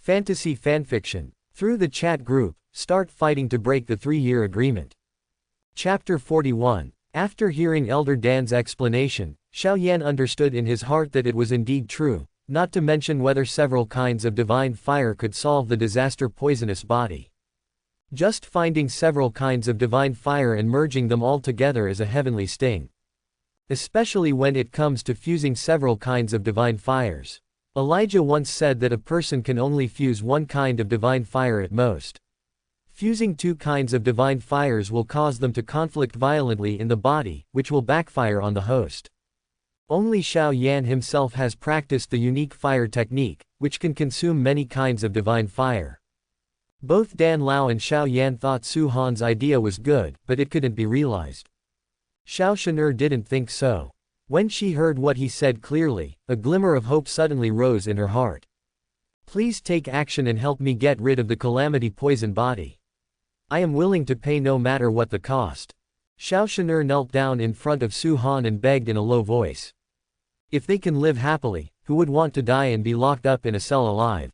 Fantasy fanfiction. Through the chat group, start fighting to break the 3-year agreement. Chapter 41. After hearing Elder Dan's explanation, Xiao Yan understood in his heart that it was indeed true, not to mention whether several kinds of divine fire could solve the disaster poisonous body. Just finding several kinds of divine fire and merging them all together is a heavenly sting. Especially when it comes to fusing several kinds of divine fires. Elijah once said that a person can only fuse one kind of divine fire at most. Fusing 2 kinds of divine fires will cause them to conflict violently in the body, which will backfire on the host. Only Xiao Yan himself has practiced the unique fire technique, which can consume many kinds of divine fire. Both Dan Lao and Xiao Yan thought Su Han's idea was good, but it couldn't be realized. Xiao Shan'er didn't think so. When she heard what he said clearly, a glimmer of hope suddenly rose in her heart. Please take action and help me get rid of the calamity poison body. I am willing to pay no matter what the cost. Xiao Shan'er knelt down in front of Su Han and begged in a low voice. If they can live happily, who would want to die and be locked up in a cell alive?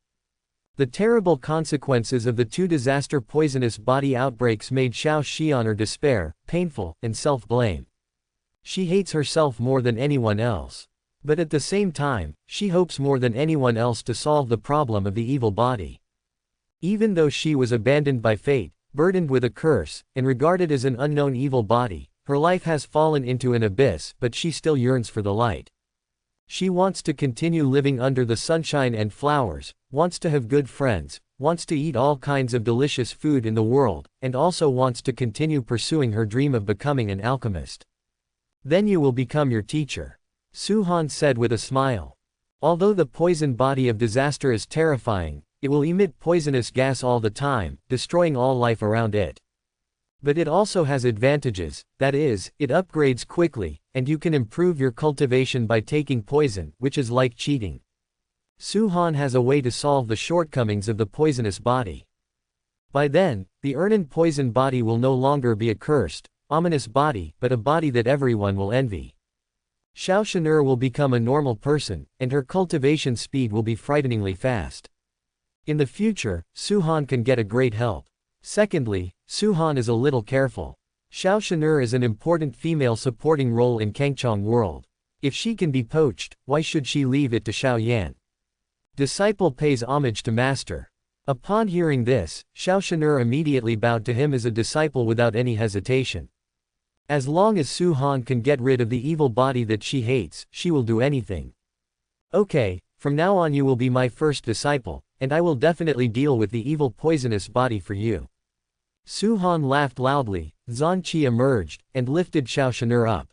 The terrible consequences of the 2 disaster poisonous body outbreaks made Xiao Xianer despair, painful, and self-blame. She hates herself more than anyone else. But at the same time, she hopes more than anyone else to solve the problem of the evil body. Even though she was abandoned by fate, burdened with a curse, and regarded as an unknown evil body, her life has fallen into an abyss, but she still yearns for the light. She wants to continue living under the sunshine and flowers, wants to have good friends, wants to eat all kinds of delicious food in the world, and also wants to continue pursuing her dream of becoming an alchemist. Then you will become your teacher. Su Han said with a smile. Although the poison body of disaster is terrifying, it will emit poisonous gas all the time, destroying all life around it. But it also has advantages, that is, it upgrades quickly, and you can improve your cultivation by taking poison, which is like cheating. Su Han has a way to solve the shortcomings of the poisonous body. By then, the Ernan poison body will no longer be a cursed, ominous body, but a body that everyone will envy. Xiao Shan'er will become a normal person, and her cultivation speed will be frighteningly fast. In the future, Su Han can get a great help. Secondly, Su Han is a little careful. Xiao Shan'er is an important female supporting role in Kangchong world. If she can be poached, why should she leave it to Xiao Yan? Disciple pays homage to master. Upon hearing this, Xiao Shan'er immediately bowed to him as a disciple without any hesitation. As long as Su Han can get rid of the evil body that she hates, she will do anything. Okay, from now on you will be my first disciple, and I will definitely deal with the evil poisonous body for you. Su Han laughed loudly, Zhan Qi emerged, and lifted Xiao Shan'er up.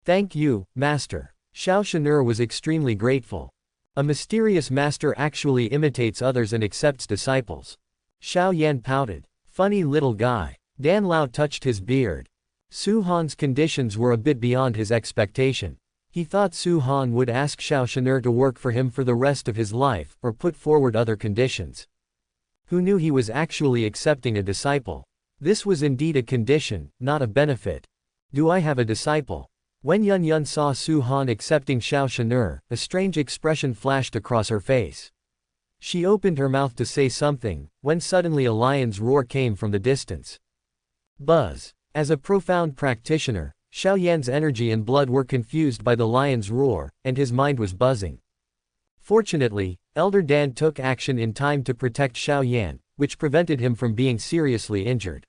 Thank you, master. Xiao Shan'er was extremely grateful. A mysterious master actually imitates others and accepts disciples. Xiao Yan pouted. Funny little guy. Dan Lao touched his beard. Su Han's conditions were a bit beyond his expectation. He thought Su Han would ask Xiao Shan'er to work for him for the rest of his life, or put forward other conditions. Who knew he was actually accepting a disciple? This was indeed a condition, not a benefit. Do I have a disciple? When Yun Yun saw Su Han accepting Xiao Shan'er, a strange expression flashed across her face. She opened her mouth to say something, when suddenly a lion's roar came from the distance. Buzz. As a profound practitioner, Xiao Yan's energy and blood were confused by the lion's roar, and his mind was buzzing. Fortunately, Elder Dan took action in time to protect Xiao Yan, which prevented him from being seriously injured.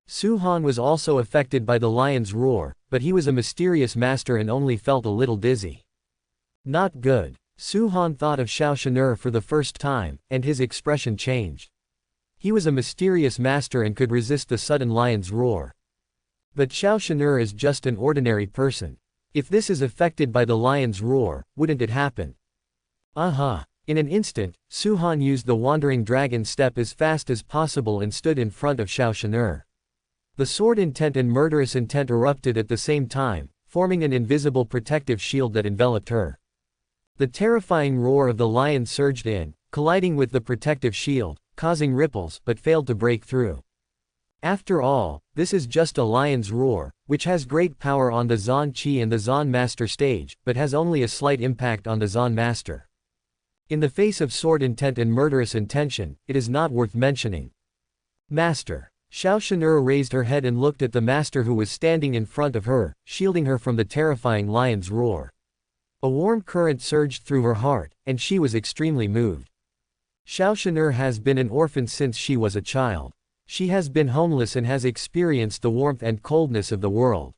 Su Han was also affected by the lion's roar, but he was a mysterious master and only felt a little dizzy. Not good. Su Han thought of Xiao Shan'er for the first time, and his expression changed. He was a mysterious master and could resist the sudden lion's roar. But Xiao Shan'er is just an ordinary person. If this is affected by the lion's roar, wouldn't it happen? Aha! In an instant, Su Han used the wandering dragon step as fast as possible and stood in front of Xiao Shan'er. The sword intent and murderous intent erupted at the same time, forming an invisible protective shield that enveloped her. The terrifying roar of the lion surged in, colliding with the protective shield, causing ripples, but failed to break through. After all, this is just a lion's roar, which has great power on the Zhan Qi and the Zhan Master stage, but has only a slight impact on the Zhan Master. In the face of sword intent and murderous intention, it is not worth mentioning. Master. Xiao Shanur raised her head and looked at the master who was standing in front of her, shielding her from the terrifying lion's roar. A warm current surged through her heart, and she was extremely moved. Xiao Shanur has been an orphan since she was a child. She has been homeless and has experienced the warmth and coldness of the world.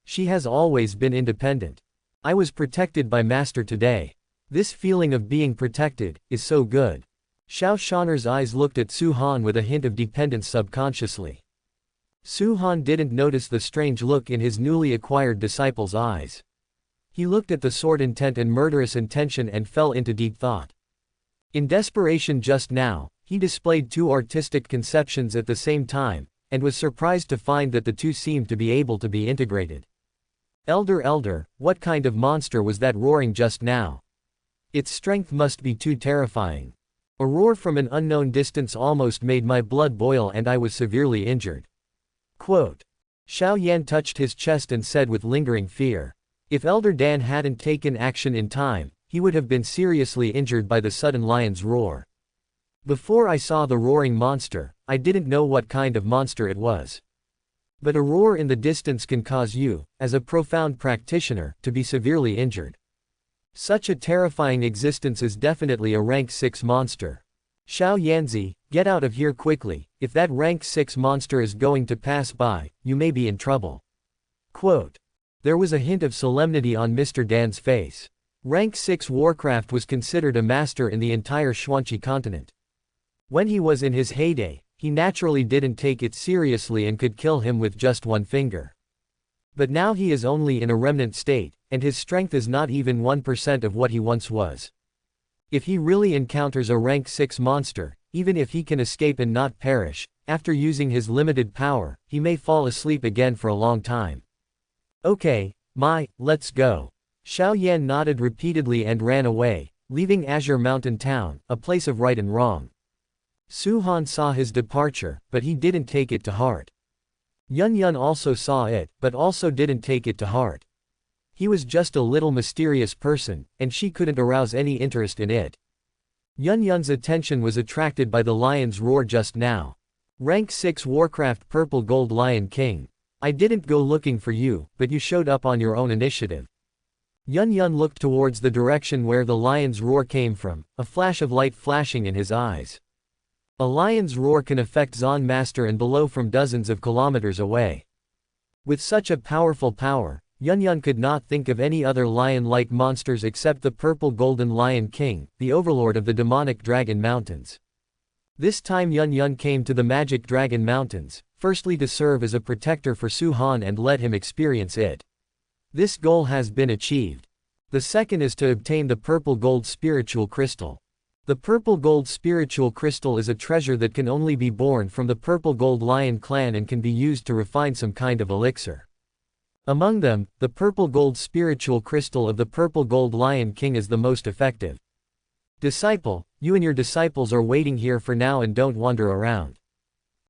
She has always been independent. I was protected by Master today. This feeling of being protected is so good. Xiao Shanur's eyes looked at Su Han with a hint of dependence subconsciously. Su Han didn't notice the strange look in his newly acquired disciple's eyes. He looked at the sword intent and murderous intention and fell into deep thought. In desperation just now, he displayed two artistic conceptions at the same time, and was surprised to find that the two seemed to be able to be integrated. Elder, what kind of monster was that roaring just now? Its strength must be too terrifying. A roar from an unknown distance almost made my blood boil and I was severely injured. Quote. Xiao Yan touched his chest and said with lingering fear. If Elder Dan hadn't taken action in time, he would have been seriously injured by the sudden lion's roar. Before I saw the roaring monster, I didn't know what kind of monster it was. But a roar in the distance can cause you, as a profound practitioner, to be severely injured. Such a terrifying existence is definitely a rank 6 monster. Xiao Yanzi, get out of here quickly. If that rank 6 monster is going to pass by, you may be in trouble. Quote. There was a hint of solemnity on Mr. Dan's face. Rank 6 Warcraft was considered a master in the entire Xuanqi continent. When he was in his heyday, he naturally didn't take it seriously and could kill him with just one finger. But now he is only in a remnant state, and his strength is not even 1% of what he once was. If he really encounters a rank 6 monster, even if he can escape and not perish, after using his limited power, he may fall asleep again for a long time. Okay, let's go. Xiao Yan nodded repeatedly and ran away, leaving Azure Mountain Town, a place of right and wrong. Su Han saw his departure, but he didn't take it to heart. Yun Yun also saw it, but also didn't take it to heart. He was just a little mysterious person, and she couldn't arouse any interest in it. Yun Yun's attention was attracted by the lion's roar just now. Rank 6 Warcraft Purple Gold Lion King. I didn't go looking for you, but you showed up on your own initiative. Yun Yun looked towards the direction where the lion's roar came from, a flash of light flashing in his eyes. A lion's roar can affect Zon Master and below from dozens of kilometers away. With such a powerful power, Yun Yun could not think of any other lion-like monsters except the Purple Golden Lion King, the overlord of the demonic Dragon Mountains. This time Yun Yun came to the Magic Dragon Mountains, firstly to serve as a protector for Su Han and let him experience it. This goal has been achieved. The second is to obtain the Purple Gold Spiritual Crystal. The Purple Gold Spiritual Crystal is a treasure that can only be born from the Purple Gold Lion clan and can be used to refine some kind of elixir. Among them, the Purple Gold Spiritual Crystal of the Purple Gold Lion King is the most effective. Disciple, you and your disciples are waiting here for now and don't wander around.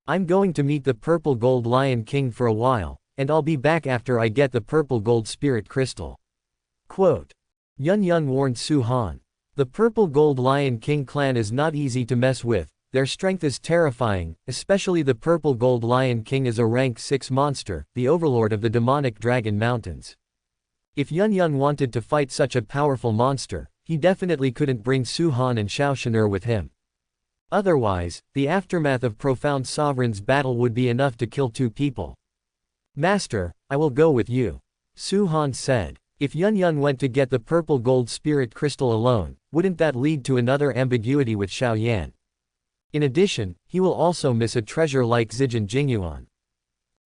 I'm going to meet the Purple Gold Lion King for a while, and I'll be back after I get the Purple Gold Spirit Crystal. Quote. Yun Yun warned Su Han. The Purple Gold Lion King clan is not easy to mess with, their strength is terrifying, especially the Purple Gold Lion King is a rank 6 monster, the overlord of the demonic Dragon Mountains. If Yun Yun wanted to fight such a powerful monster, he definitely couldn't bring Su Han and Xiao Shanur with him. Otherwise, the aftermath of Profound Sovereign's battle would be enough to kill 2 people. Master, I will go with you. Su Han said. If Yun Yun went to get the Purple Gold Spirit Crystal alone, wouldn't that lead to another ambiguity with Xiao Yan? In addition, he will also miss a treasure like Zijin Jingyuan.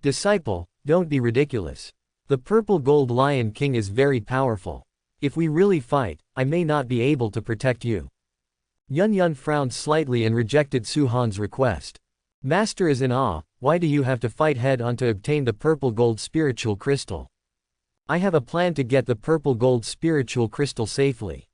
Disciple, don't be ridiculous. The Purple Gold Lion King is very powerful. If we really fight, I may not be able to protect you. Yun Yun frowned slightly and rejected Su Han's request. Master is in awe, why do you have to fight head-on to obtain the Purple Gold Spiritual Crystal? I have a plan to get the Purple Gold Spiritual Crystal safely.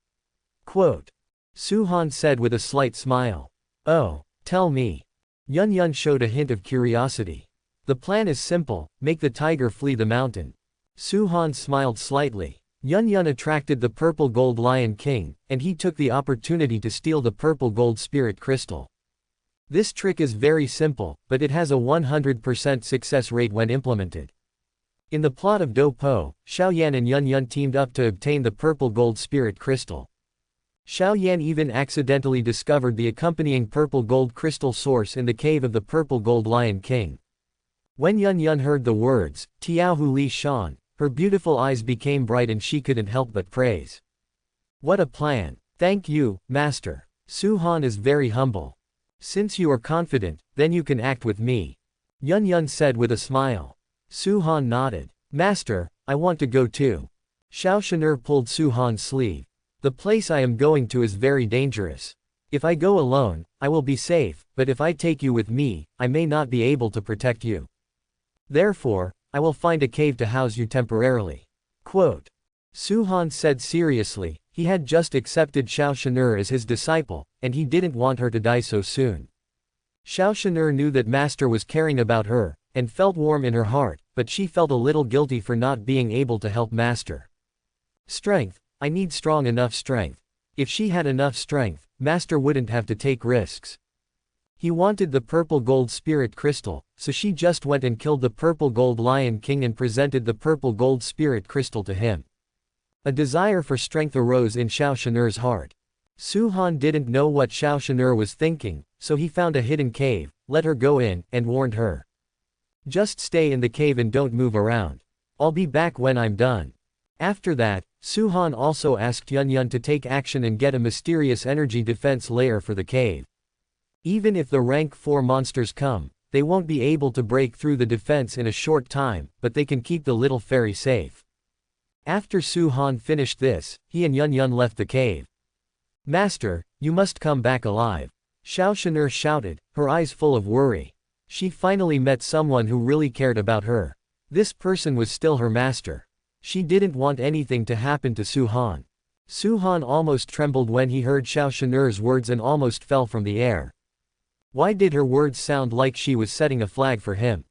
Quote. Su Han said with a slight smile. Oh, tell me. Yun Yun showed a hint of curiosity. The plan is simple, make the tiger flee the mountain. Su Han smiled slightly. Yun Yun attracted the purple gold Lion King, and he took the opportunity to steal the purple gold spirit crystal. This trick is very simple, but it has a 100% success rate when implemented. In the plot of Do Po, Xiao Yan and Yun Yun teamed up to obtain the purple gold spirit crystal. Xiao Yan even accidentally discovered the accompanying purple gold crystal source in the cave of the purple gold Lion King. When Yun Yun heard the words, Tiao Hu Li Shan, her beautiful eyes became bright and she couldn't help but praise. What a plan! Thank you, Master. Su Han is very humble. Since you are confident, then you can act with me. Yun Yun said with a smile. Su Han nodded. Master, I want to go too. Xiao Shan'er pulled Su Han's sleeve. The place I am going to is very dangerous. If I go alone, I will be safe, but if I take you with me, I may not be able to protect you. Therefore, I will find a cave to house you temporarily. Quote. Su Han said seriously, he had just accepted Xiao Shan'er as his disciple, and he didn't want her to die so soon. Xiao Shan'er knew that Master was caring about her, and felt warm in her heart, but she felt a little guilty for not being able to help Master. Strength. I need strong enough strength. If she had enough strength, Master wouldn't have to take risks. He wanted the purple gold spirit crystal, so she just went and killed the purple gold Lion King and presented the purple gold spirit crystal to him. A desire for strength arose in Xiao Shan'er's heart. Su Han didn't know what Xiao Shan'er was thinking, so he found a hidden cave, let her go in, and warned her. Just stay in the cave and don't move around. I'll be back when I'm done. After that, Su Han also asked Yun Yun to take action and get a mysterious energy defense layer for the cave. Even if the rank 4 monsters come, they won't be able to break through the defense in a short time, but they can keep the little fairy safe. After Su Han finished this, he and Yun Yun left the cave. Master, you must come back alive. Xiao Shan'er shouted, her eyes full of worry. She finally met someone who really cared about her. This person was still her master. She didn't want anything to happen to Su Han. Su Han almost trembled when he heard Xiao Shan'er's words and almost fell from the air. Why did her words sound like she was setting a flag for him?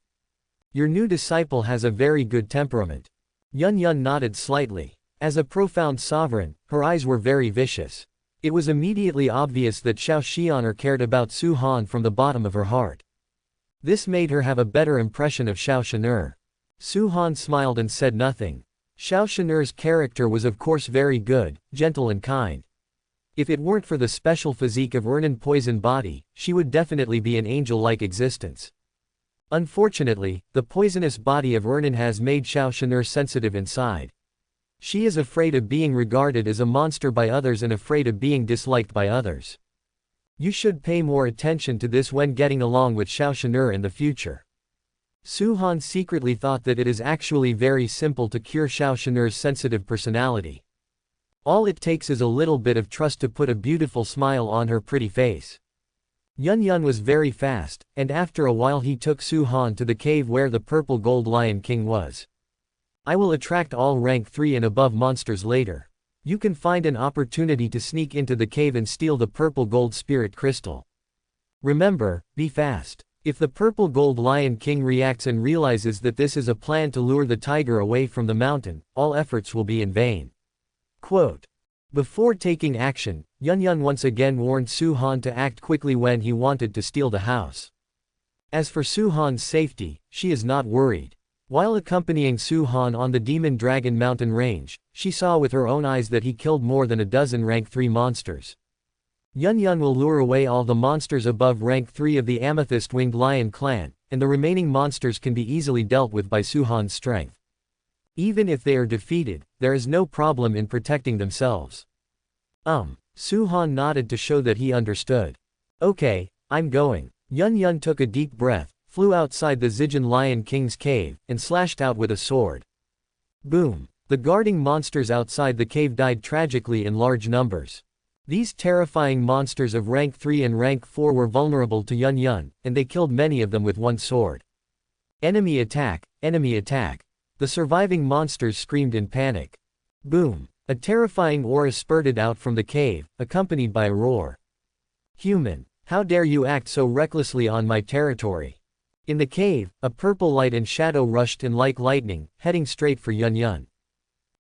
Your new disciple has a very good temperament. Yun Yun nodded slightly. As a profound sovereign, her eyes were very vicious. It was immediately obvious that Xiao Xianer cared about Su Han from the bottom of her heart. This made her have a better impression of Xiao Shan'er. Su Han smiled and said nothing. Xiao Shan'er's character was of course very good, gentle and kind. If it weren't for the special physique of Ernan poison body, she would definitely be an angel-like existence. Unfortunately, the poisonous body of Ernan has made Xiao Shan'er sensitive inside. She is afraid of being regarded as a monster by others and afraid of being disliked by others. You should pay more attention to this when getting along with Xiao Shan'er in the future. Su Han secretly thought that it is actually very simple to cure Xiao Shan'er's sensitive personality. All it takes is a little bit of trust to put a beautiful smile on her pretty face. Yun Yun was very fast, and after a while he took Su Han to the cave where the purple gold Lion King was. I will attract all rank 3 and above monsters later. You can find an opportunity to sneak into the cave and steal the purple gold spirit crystal. Remember, be fast. If the purple gold Lion King reacts and realizes that this is a plan to lure the tiger away from the mountain, all efforts will be in vain. Quote. Before taking action, Yun Yun once again warned Su Han to act quickly when he wanted to steal the house. As for Su Han's safety, she is not worried. While accompanying Su Han on the Demon Dragon Mountain range, she saw with her own eyes that he killed more than a dozen rank 3 monsters. Yun Yun will lure away all the monsters above rank 3 of the Amethyst-Winged Lion clan, and the remaining monsters can be easily dealt with by Su Han's strength. Even if they are defeated, there is no problem in protecting themselves. Su Han nodded to show that he understood. Okay, I'm going. Yun Yun took a deep breath, flew outside the Zijin Lion King's cave, and slashed out with a sword. Boom! The guarding monsters outside the cave died tragically in large numbers. These terrifying monsters of rank 3 and rank 4 were vulnerable to Yun Yun, and they killed many of them with one sword. Enemy attack, enemy attack. The surviving monsters screamed in panic. Boom! A terrifying aura spurted out from the cave, accompanied by a roar. Human, how dare you act so recklessly on my territory? In the cave, a purple light and shadow rushed in like lightning, heading straight for Yun Yun.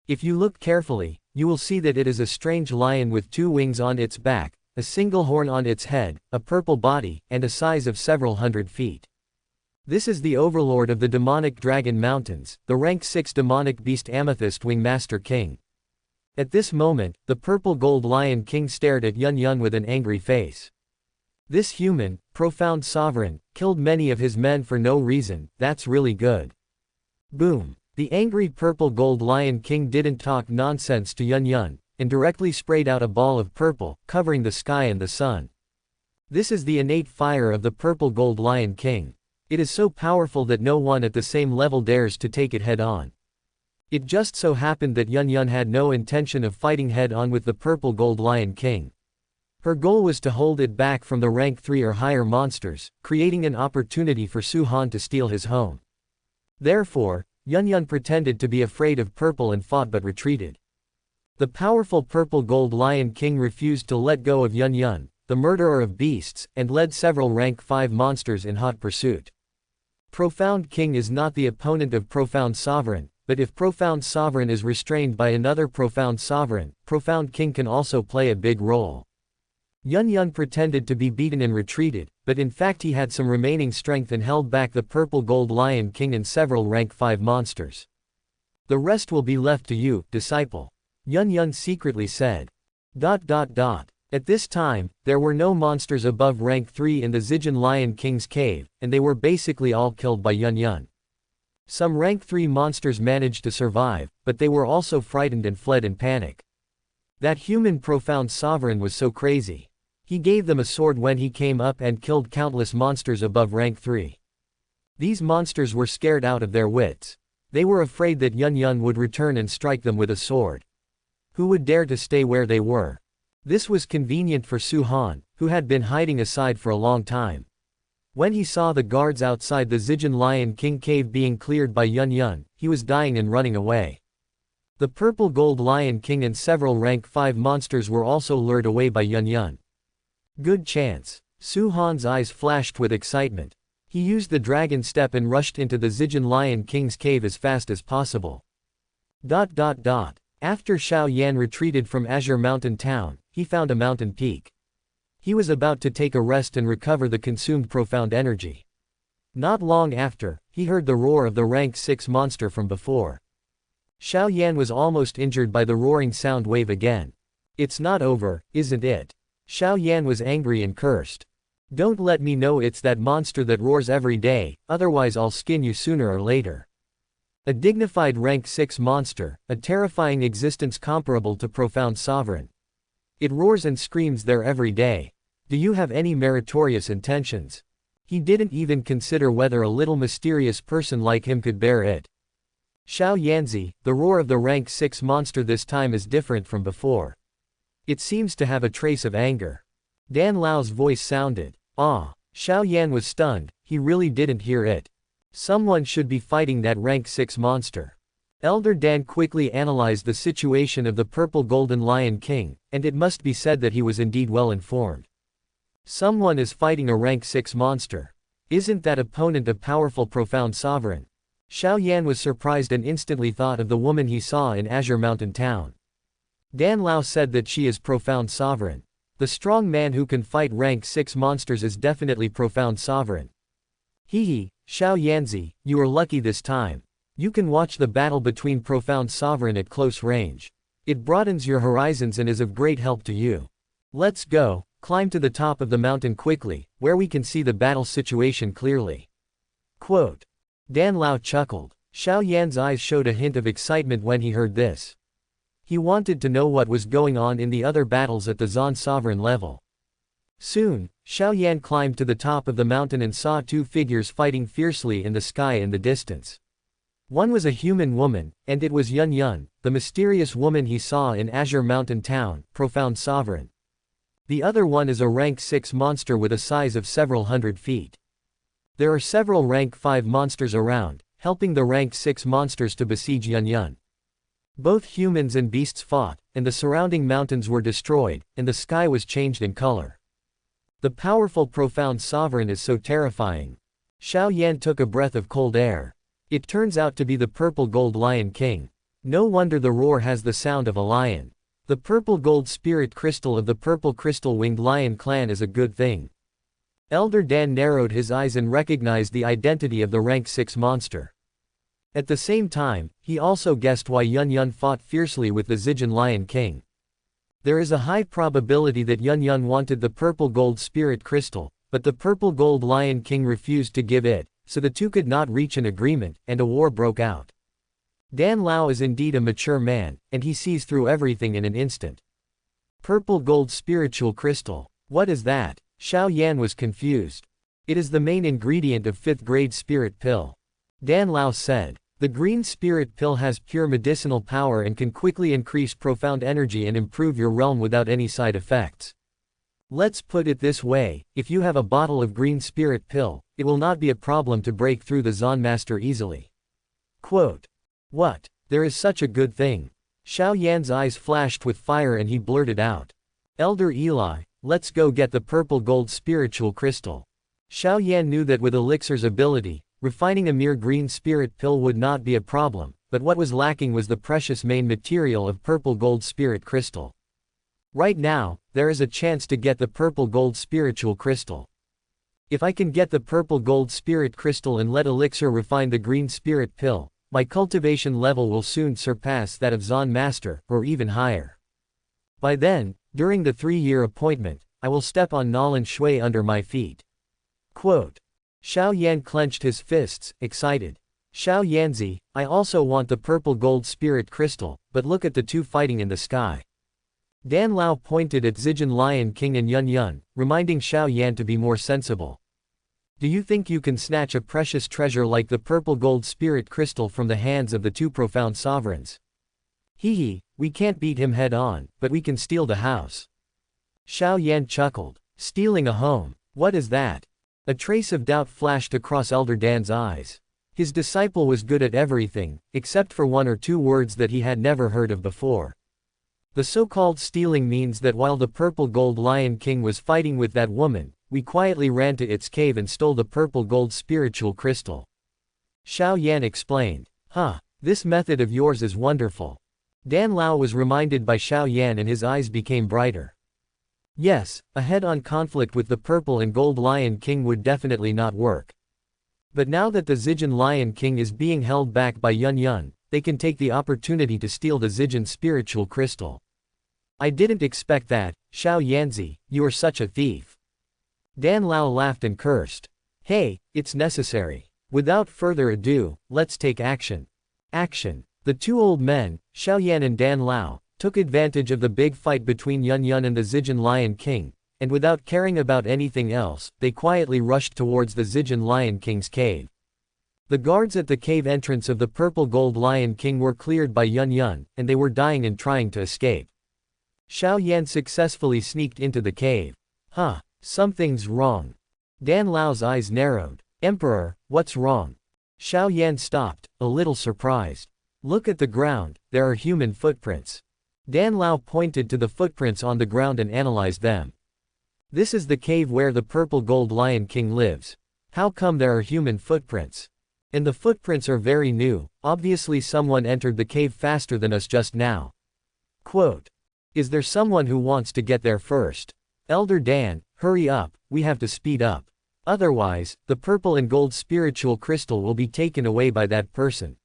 If you look carefully, you will see that it is a strange lion with 2 wings on its back, a single horn on its head, a purple body, and a size of several hundred feet. This is the overlord of the demonic dragon mountains, the rank 6 demonic beast Amethyst Wing Master King. At this moment, the purple gold lion king stared at Yun Yun with an angry face. This human, profound sovereign, killed many of his men for no reason. That's really good. Boom. The angry purple gold lion king didn't talk nonsense to Yun Yun, and directly sprayed out a ball of purple, covering the sky and the sun. This is the innate fire of the purple gold lion king. It is so powerful that no one at the same level dares to take it head on. It just so happened that Yun Yun had no intention of fighting head on with the purple gold lion king. Her goal was to hold it back from the rank 3 or higher monsters, creating an opportunity for Su Han to steal his home. Therefore, Yun Yun pretended to be afraid of purple and fought but retreated. The powerful purple gold lion king refused to let go of Yun Yun, the murderer of beasts, and led several rank 5 monsters in hot pursuit. Profound king is not the opponent of profound sovereign, but if profound sovereign is restrained by another profound sovereign, profound king can also play a big role. Yun Yun pretended to be beaten and retreated, but in fact he had some remaining strength and held back the purple gold lion king and several rank 5 monsters. The rest will be left to you, disciple. Yun Yun secretly said. At this time, there were no monsters above rank 3 in the Zijin Lion King's cave, and they were basically all killed by Yun Yun. Some rank 3 monsters managed to survive, but they were also frightened and fled in panic. That human profound sovereign was so crazy. He gave them a sword when he came up and killed countless monsters above rank 3. These monsters were scared out of their wits. They were afraid that Yun Yun would return and strike them with a sword. Who would dare to stay where they were? This was convenient for Su Han, who had been hiding aside for a long time. When he saw the guards outside the Zijin Lion King cave being cleared by Yun Yun, he was dying and running away. The purple gold lion king and several rank 5 monsters were also lured away by Yun Yun. Good chance. Su Han's eyes flashed with excitement. He used the dragon step and rushed into the Zijin Lion King's cave as fast as possible. After Xiao Yan retreated from Azure Mountain Town, he found a mountain peak. He was about to take a rest and recover the consumed profound energy. Not long after, he heard the roar of the rank 6 monster from before. Xiao Yan was almost injured by the roaring sound wave again. It's not over, isn't it? Xiao Yan was angry and cursed. Don't let me know it's that monster that roars every day, otherwise I'll skin you sooner or later. A dignified rank 6 monster, a terrifying existence comparable to profound sovereign. It roars and screams there every day. Do you have any meritorious intentions? He didn't even consider whether a little mysterious person like him could bear it. Xiao Yanzi, the roar of the rank 6 monster this time is different from before. It seems to have a trace of anger. Dan Lao's voice sounded. Ah. Xiao Yan was stunned, he really didn't hear it. Someone should be fighting that rank 6 monster. Elder Dan quickly analyzed the situation of the purple golden lion king, and it must be said that he was indeed well informed. Someone is fighting a rank 6 monster. Isn't that opponent a powerful profound sovereign? Xiao Yan was surprised and instantly thought of the woman he saw in Azure Mountain Town. Dan Lao said that she is profound sovereign. The strong man who can fight rank 6 monsters is definitely profound sovereign. Hehe, Xiao Yanzi, you are lucky this time. You can watch the battle between profound sovereign at close range. It broadens your horizons and is of great help to you. Let's go, climb to the top of the mountain quickly, where we can see the battle situation clearly. Quote. Dan Lao chuckled. Xiao Yan's eyes showed a hint of excitement when he heard this. He wanted to know what was going on in the other battles at the Zan sovereign level. Soon, Xiao Yan climbed to the top of the mountain and saw 2 figures fighting fiercely in the sky in the distance. One was a human woman, and it was Yun Yun, the mysterious woman he saw in Azure Mountain Town, profound sovereign. The other one is a rank 6 monster with a size of several hundred feet. There are several rank 5 monsters around, helping the rank 6 monsters to besiege Yun Yun. Both humans and beasts fought, and the surrounding mountains were destroyed, and the sky was changed in color. The powerful profound sovereign is so terrifying. Xiao Yan took a breath of cold air. It turns out to be the purple gold lion king. No wonder the roar has the sound of a lion. The purple gold spirit crystal of the purple crystal winged lion clan is a good thing. Elder Dan narrowed his eyes and recognized the identity of the rank 6 monster. At the same time, he also guessed why Yun Yun fought fiercely with the Zijin Lion King. There is a high probability that Yun Yun wanted the purple gold spirit crystal, but the purple gold Lion King refused to give it, so the two could not reach an agreement, and a war broke out. Dan Lao is indeed a mature man, and he sees through everything in an instant. Purple gold spiritual crystal. What is that? Xiao Yan was confused. It is the main ingredient of 5th grade spirit pill. Dan Lao said. The green spirit pill has pure medicinal power and can quickly increase profound energy and improve your realm without any side effects. Let's put it this way, if you have a bottle of green spirit pill, it will not be a problem to break through the Zon Master easily. Quote. What? There is such a good thing. Xiao Yan's eyes flashed with fire and he blurted out. Elder Eli, let's go get the purple gold spiritual crystal. Xiao Yan knew that with Elixir's ability, refining a mere green spirit pill would not be a problem, but what was lacking was the precious main material of purple gold spirit crystal. Right now, there is a chance to get the purple gold spiritual crystal. If I can get the purple gold spirit crystal and let Elixir refine the green spirit pill, my cultivation level will soon surpass that of Zon Master, or even higher. By then, during the 3-year appointment, I will step on Nolan Shui under my feet. Quote. Xiao Yan clenched his fists, excited. Xiao Yanzi, I also want the purple gold spirit crystal, but look at the two fighting in the sky. Dan Lao pointed at Zijin Lion King and Yun Yun, reminding Xiao Yan to be more sensible. Do you think you can snatch a precious treasure like the purple gold spirit crystal from the hands of the two profound sovereigns? Hee, we can't beat him head on, but we can steal the house. Xiao Yan chuckled. Stealing a home. What is that? A trace of doubt flashed across Elder Dan's eyes. His disciple was good at everything, except for 1 or 2 words that he had never heard of before. The so-called stealing means that while the purple gold Lion King was fighting with that woman, we quietly ran to its cave and stole the purple gold spiritual crystal. Xiao Yan explained. This method of yours is wonderful. Dan Lao was reminded by Xiao Yan and his eyes became brighter. Yes, a head-on conflict with the purple and gold Lion King would definitely not work. But now that the Zijin Lion King is being held back by Yun Yun, they can take the opportunity to steal the Zijin spiritual crystal. I didn't expect that, Xiao Yanzi, you are such a thief. Dan Lao laughed and cursed. Hey, it's necessary. Without further ado, let's take action. Action. The two old men, Xiao Yan and Dan Lao, took advantage of the big fight between Yun Yun and the Zijin Lion King, and without caring about anything else, they quietly rushed towards the Zijin Lion King's cave. The guards at the cave entrance of the purple gold Lion King were cleared by Yun Yun, and they were dying and trying to escape. Xiao Yan successfully sneaked into the cave. Something's wrong. Dan Lao's eyes narrowed. Emperor, what's wrong? Xiao Yan stopped, a little surprised. Look at the ground, there are human footprints. Dan Lao pointed to the footprints on the ground and analyzed them. This is the cave where the purple gold Lion King lives. How come there are human footprints? And the footprints are very new, obviously someone entered the cave faster than us just now. Quote. Is there someone who wants to get there first? Elder Dan, hurry up, we have to speed up. Otherwise, the purple and gold spiritual crystal will be taken away by that person.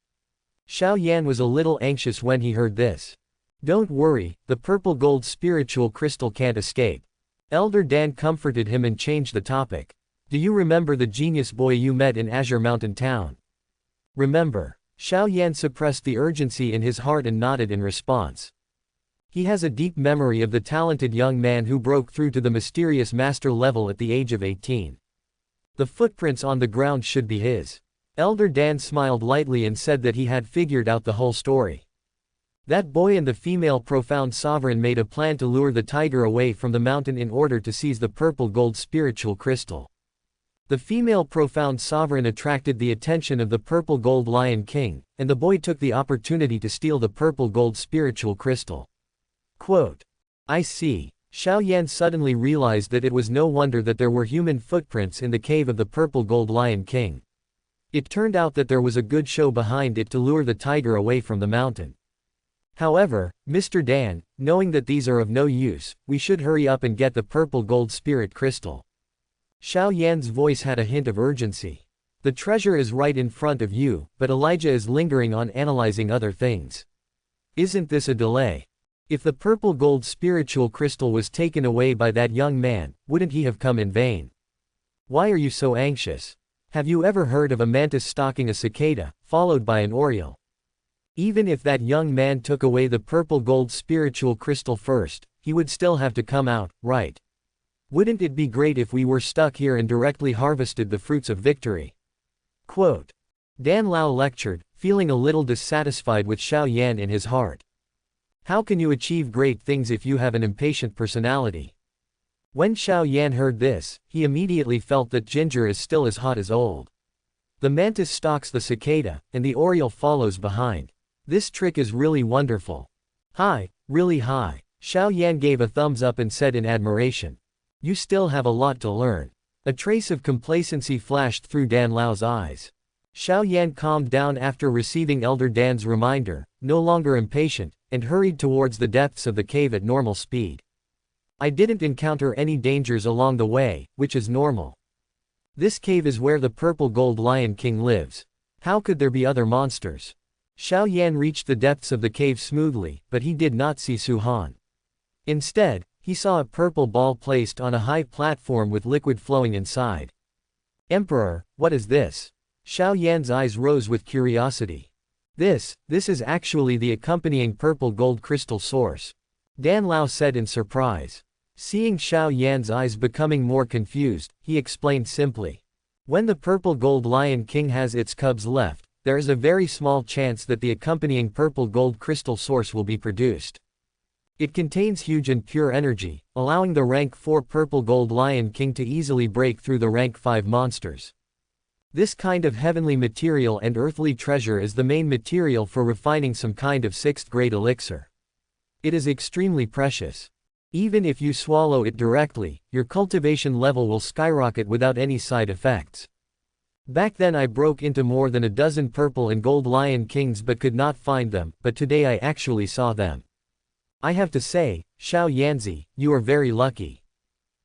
Xiao Yan was a little anxious when he heard this. Don't worry, the purple gold spiritual crystal can't escape. Elder Dan comforted him and changed the topic. Do you remember the genius boy you met in Azure Mountain Town? Remember. Xiao Yan suppressed the urgency in his heart and nodded in response. He has a deep memory of the talented young man who broke through to the mysterious master level at the age of 18. The footprints on the ground should be his. Elder Dan smiled lightly and said that he had figured out the whole story. That boy and the female profound sovereign made a plan to lure the tiger away from the mountain in order to seize the purple gold spiritual crystal. The female profound sovereign attracted the attention of the purple gold Lion King, and the boy took the opportunity to steal the purple gold spiritual crystal. Quote. I see. Xiao Yan suddenly realized that it was no wonder that there were human footprints in the cave of the purple gold Lion King. It turned out that there was a good show behind it to lure the tiger away from the mountain. However, Mr. Dan, knowing that these are of no use, we should hurry up and get the purple gold spirit crystal. Xiao Yan's voice had a hint of urgency. The treasure is right in front of you, but Elijah is lingering on analyzing other things. Isn't this a delay? If the purple gold spiritual crystal was taken away by that young man, wouldn't he have come in vain? Why are you so anxious? Have you ever heard of a mantis stalking a cicada, followed by an oriole? Even if that young man took away the purple gold spiritual crystal first, he would still have to come out, right? Wouldn't it be great if we were stuck here and directly harvested the fruits of victory? Quote. Dan Lao lectured, feeling a little dissatisfied with Xiao Yan in his heart. How can you achieve great things if you have an impatient personality? When Xiao Yan heard this, he immediately felt that ginger is still as hot as old. The mantis stalks the cicada, and the oriole follows behind. This trick is really wonderful. Hi, really high. Xiao Yan gave a thumbs up and said in admiration. You still have a lot to learn. A trace of complacency flashed through Dan Lao's eyes. Xiao Yan calmed down after receiving Elder Dan's reminder, no longer impatient, and hurried towards the depths of the cave at normal speed. I didn't encounter any dangers along the way, which is normal. This cave is where the purple gold lion king lives. How could there be other monsters? Xiao Yan reached the depths of the cave smoothly, but he did not see Su Han. Instead, he saw a purple ball placed on a high platform with liquid flowing inside. Emperor, what is this? Xiao Yan's eyes rose with curiosity. This is actually the accompanying purple gold crystal source. Dan Lao said in surprise. Seeing Xiao Yan's eyes becoming more confused, he explained simply. When the purple gold lion king has its cubs left, there is a very small chance that the accompanying purple gold crystal source will be produced. It contains huge and pure energy, allowing the rank 4 purple gold lion king to easily break through the rank 5 monsters. This kind of heavenly material and earthly treasure is the main material for refining some kind of 6th grade elixir. It is extremely precious. Even if you swallow it directly, your cultivation level will skyrocket without any side effects. Back then I broke into more than a dozen purple and gold lion kings but could not find them, but today I actually saw them. I have to say, Xiao Yanzi, you are very lucky.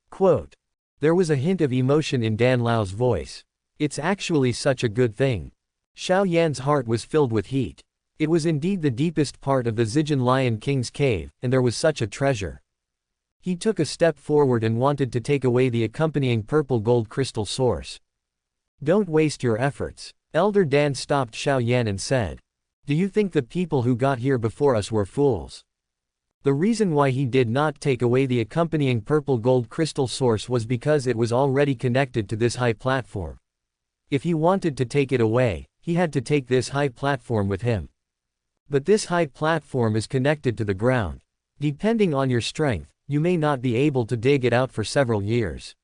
Quote. There was a hint of emotion in Dan Lao's voice. It's actually such a good thing. Xiao Yan's heart was filled with heat. It was indeed the deepest part of the Zijin Lion King's cave, and there was such a treasure. He took a step forward and wanted to take away the accompanying purple gold crystal source. Don't waste your efforts. Elder Dan stopped Xiao Yan and said. Do you think the people who got here before us were fools? The reason why he did not take away the accompanying purple gold crystal source was because it was already connected to this high platform. If he wanted to take it away, he had to take this high platform with him. But this high platform is connected to the ground. Depending on your strength, you may not be able to dig it out for several years.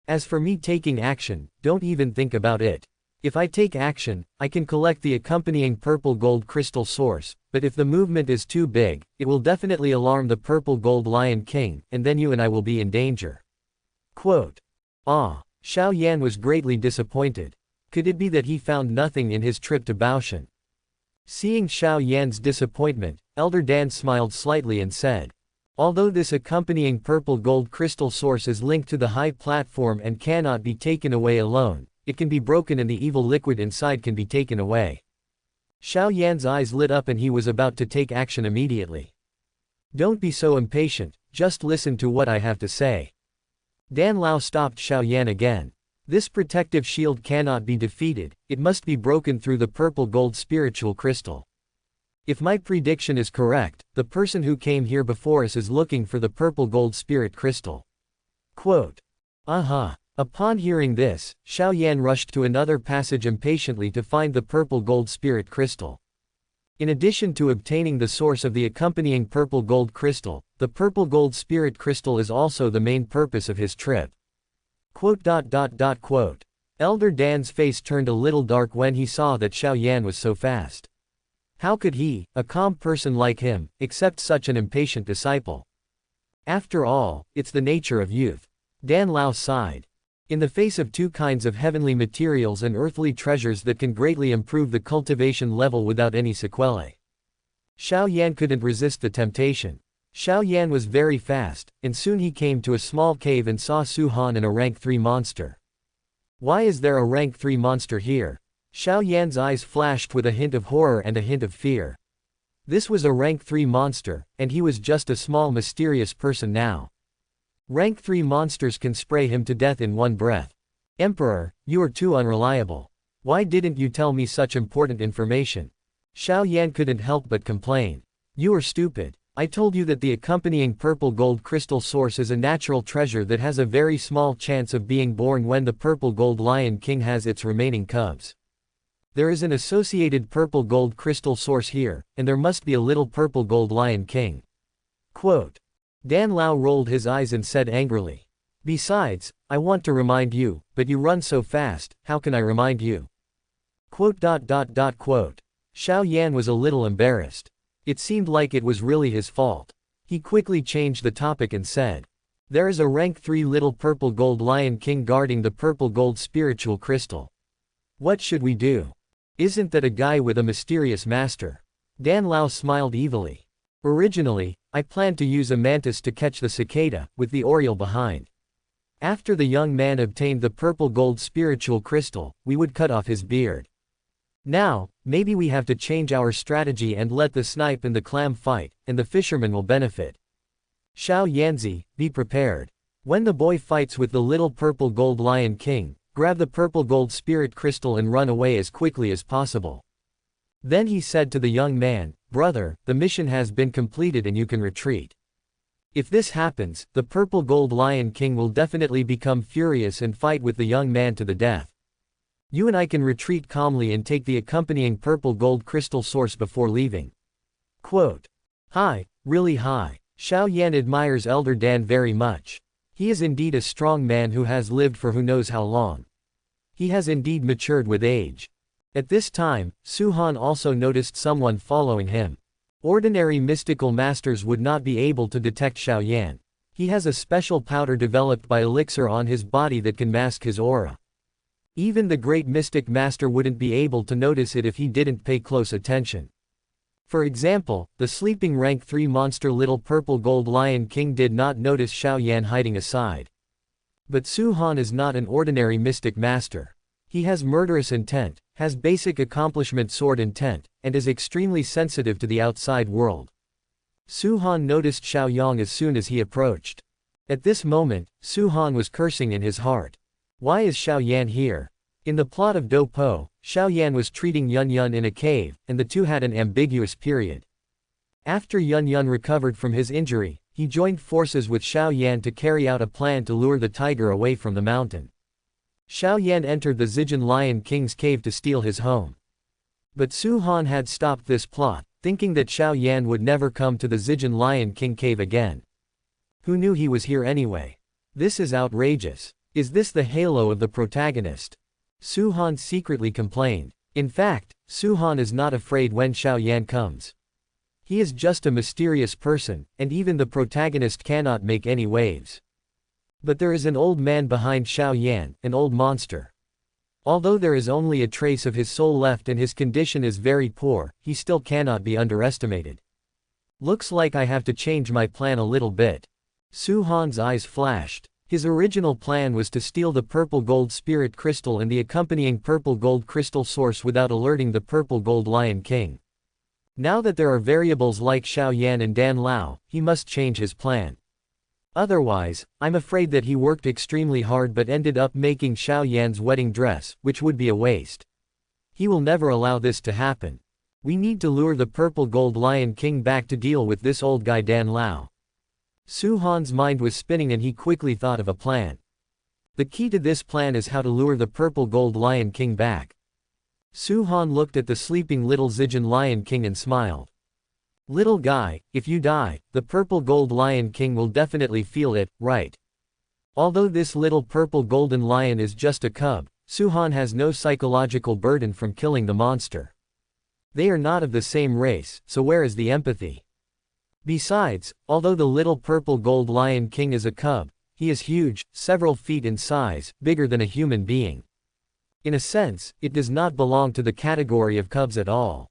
As for me taking action, don't even think about it. If I take action, I can collect the accompanying purple gold crystal source, but if the movement is too big, it will definitely alarm the purple gold lion king, and then you and I will be in danger. Quote. Xiao Yan was greatly disappointed. Could it be that he found nothing in his trip to Baoshan? Seeing Xiao Yan's disappointment, Elder Dan smiled slightly and said. Although this accompanying purple gold crystal source is linked to the high platform and cannot be taken away alone, it can be broken and the evil liquid inside can be taken away. Xiao Yan's eyes lit up and he was about to take action immediately. Don't be so impatient, just listen to what I have to say. Dan Lao stopped Xiao Yan again. This protective shield cannot be defeated, it must be broken through the purple gold spiritual crystal. If my prediction is correct, the person who came here before us is looking for the purple gold spirit crystal. Quote. Upon hearing this, Xiao Yan rushed to another passage impatiently to find the purple gold spirit crystal. In addition to obtaining the source of the accompanying purple gold crystal, the purple gold spirit crystal is also the main purpose of his trip. Quote. Elder Dan's face turned a little dark when he saw that Xiao Yan was so fast. How could he, a calm person like him, accept such an impatient disciple? After all, it's the nature of youth. Dan Lao sighed. In the face of two kinds of heavenly materials and earthly treasures that can greatly improve the cultivation level without any sequelae. Xiao Yan couldn't resist the temptation. Xiao Yan was very fast, and soon he came to a small cave and saw Su Han and a rank 3 monster. Why is there a rank 3 monster here? Xiao Yan's eyes flashed with a hint of horror and a hint of fear. This was a rank 3 monster, and he was just a small mysterious person now. Rank 3 monsters can spray him to death in one breath. Emperor, you are too unreliable. Why didn't you tell me such important information? Xiao Yan couldn't help but complain. You are stupid. I told you that the accompanying purple gold crystal source is a natural treasure that has a very small chance of being born when the purple gold lion king has its remaining cubs. There is an associated purple gold crystal source here, and there must be a little purple gold lion king. Quote. Dan Lao rolled his eyes and said angrily. Besides, I want to remind you, but you run so fast, how can I remind you? Quote. Xiao Yan was a little embarrassed. It seemed like it was really his fault. He quickly changed the topic and said. There is a rank 3 little purple gold lion king guarding the purple gold spiritual crystal. What should we do? Isn't that a guy with a mysterious master? Dan Lao smiled evilly. Originally, I planned to use a mantis to catch the cicada, with the oriole behind. After the young man obtained the purple gold spiritual crystal, we would cut off his beard. Now, maybe we have to change our strategy and let the snipe and the clam fight, and the fisherman will benefit. Xiao Yanzi, be prepared. When the boy fights with the little purple gold lion king, grab the purple gold spirit crystal and run away as quickly as possible. Then he said to the young man, brother, the mission has been completed and you can retreat. If this happens, the purple gold lion king will definitely become furious and fight with the young man to the death. You and I can retreat calmly and take the accompanying purple gold crystal source before leaving. Quote. Hi, really hi. Xiao Yan admires Elder Dan very much. He is indeed a strong man who has lived for who knows how long. He has indeed matured with age. At this time, Su Han also noticed someone following him. Ordinary mystical masters would not be able to detect Xiao Yan. He has a special powder developed by elixir on his body that can mask his aura. Even the great mystic master wouldn't be able to notice it if he didn't pay close attention. For example, the sleeping rank 3 monster little purple gold lion king did not notice Xiao Yan hiding aside. But Su Han is not an ordinary mystic master. He has murderous intent, has basic accomplishment sword intent, and is extremely sensitive to the outside world. Su Han noticed Xiao Yang as soon as he approached. At this moment, Su Han was cursing in his heart. Why is Xiao Yan here? In the plot of Do Po, Xiao Yan was treating Yun Yun in a cave, and the two had an ambiguous period. After Yun Yun recovered from his injury, he joined forces with Xiao Yan to carry out a plan to lure the tiger away from the mountain. Xiao Yan entered the Zijin Lion King's cave to steal his home. But Su Han had stopped this plot, thinking that Xiao Yan would never come to the Zijin Lion King cave again. Who knew he was here anyway? This is outrageous. Is this the halo of the protagonist? Su Han secretly complained. In fact, Su Han is not afraid when Xiao Yan comes. He is just a mysterious person, and even the protagonist cannot make any waves. But there is an old man behind Xiao Yan, an old monster. Although there is only a trace of his soul left and his condition is very poor, he still cannot be underestimated. Looks like I have to change my plan a little bit. Su Han's eyes flashed. His original plan was to steal the purple gold spirit crystal and the accompanying purple gold crystal source without alerting the purple gold lion king. Now that there are variables like Xiao Yan and Dan Lao, he must change his plan. Otherwise, I'm afraid that he worked extremely hard but ended up making Xiao Yan's wedding dress, which would be a waste. He will never allow this to happen. We need to lure the purple gold lion king back to deal with this old guy Dan Lao. Su Han's mind was spinning and he quickly thought of a plan. The key to this plan is how to lure the purple gold lion king back. Su Han looked at the sleeping little Zijin lion king and smiled. Little guy, if you die, the purple gold lion king will definitely feel it, right? Although this little purple golden lion is just a cub, Su Han has no psychological burden from killing the monster. They are not of the same race, so where is the empathy? Besides, although the little purple gold lion king is a cub, he is huge, several feet in size, bigger than a human being. In a sense, it does not belong to the category of cubs at all.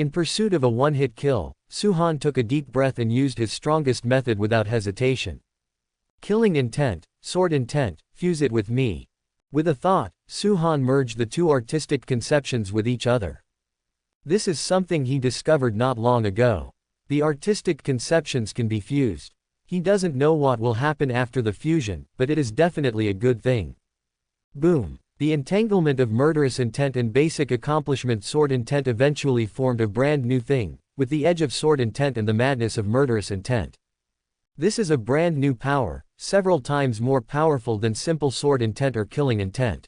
In pursuit of a one-hit kill, Su-han took a deep breath and used his strongest method without hesitation. Killing intent, sword intent, fuse it with me. With a thought, Su-han merged the two artistic conceptions with each other. This is something he discovered not long ago. The artistic conceptions can be fused. He doesn't know what will happen after the fusion, but it is definitely a good thing. Boom. The entanglement of murderous intent and basic accomplishment sword intent eventually formed a brand new thing, with the edge of sword intent and the madness of murderous intent. This is a brand new power, several times more powerful than simple sword intent or killing intent.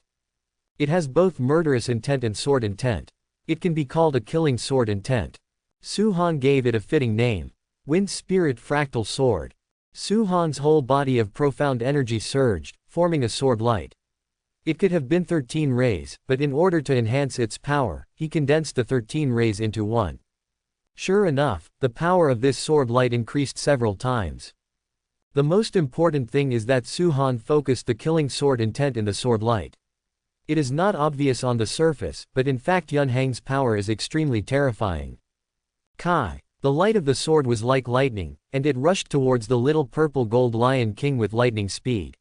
It has both murderous intent and sword intent. It can be called a killing sword intent. Su-han gave it a fitting name. Wind Spirit Fractal Sword. Su-han's whole body of profound energy surged, forming a sword light. It could have been 13 rays, but in order to enhance its power, he condensed the 13 rays into one. Sure enough, the power of this sword light increased several times. The most important thing is that Su-han focused the killing sword intent in the sword light. It is not obvious on the surface, but in fact Yun Hang's power is extremely terrifying. Kai. The light of the sword was like lightning, and it rushed towards the little purple gold lion king with lightning speed.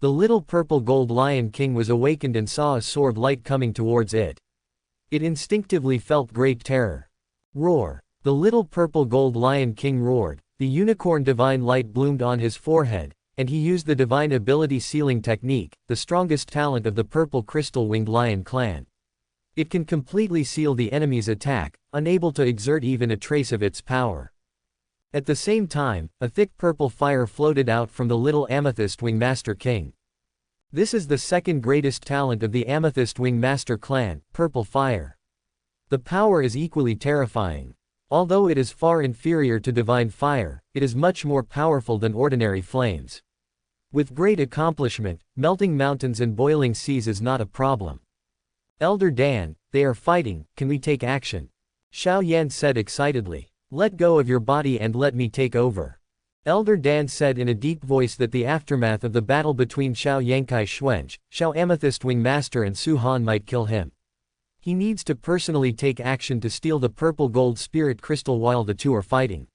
The little purple gold lion king was awakened and saw a sword light coming towards it. It instinctively felt great terror. Roar. The little purple gold lion king roared, the unicorn divine light bloomed on his forehead, and he used the divine ability sealing technique, the strongest talent of the purple crystal-winged lion clan. It can completely seal the enemy's attack, unable to exert even a trace of its power. At the same time, a thick purple fire floated out from the little Amethyst Wing Master King. This is the second greatest talent of the Amethyst Wing Master clan, Purple Fire. The power is equally terrifying. Although it is far inferior to Divine Fire, it is much more powerful than ordinary flames. With great accomplishment, melting mountains and boiling seas is not a problem. Elder Dan, they are fighting, can we take action? Xiao Yan said excitedly. Let go of your body and let me take over. Elder Dan said in a deep voice that the aftermath of the battle between Xiao Yankai Xuanzhi, Xiao Amethyst Wing Master and Su-han might kill him. He needs to personally take action to steal the purple gold spirit crystal while the two are fighting.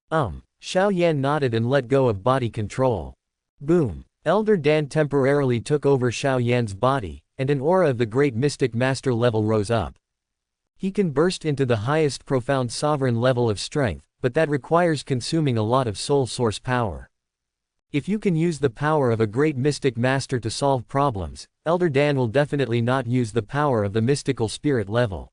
Xiao Yan nodded and let go of body control. Boom. Elder Dan temporarily took over Xiao Yan's body, and an aura of the great mystic master level rose up. He can burst into the highest profound sovereign level of strength, but that requires consuming a lot of soul source power. If you can use the power of a great mystic master to solve problems, Elder Dan will definitely not use the power of the mystical spirit level.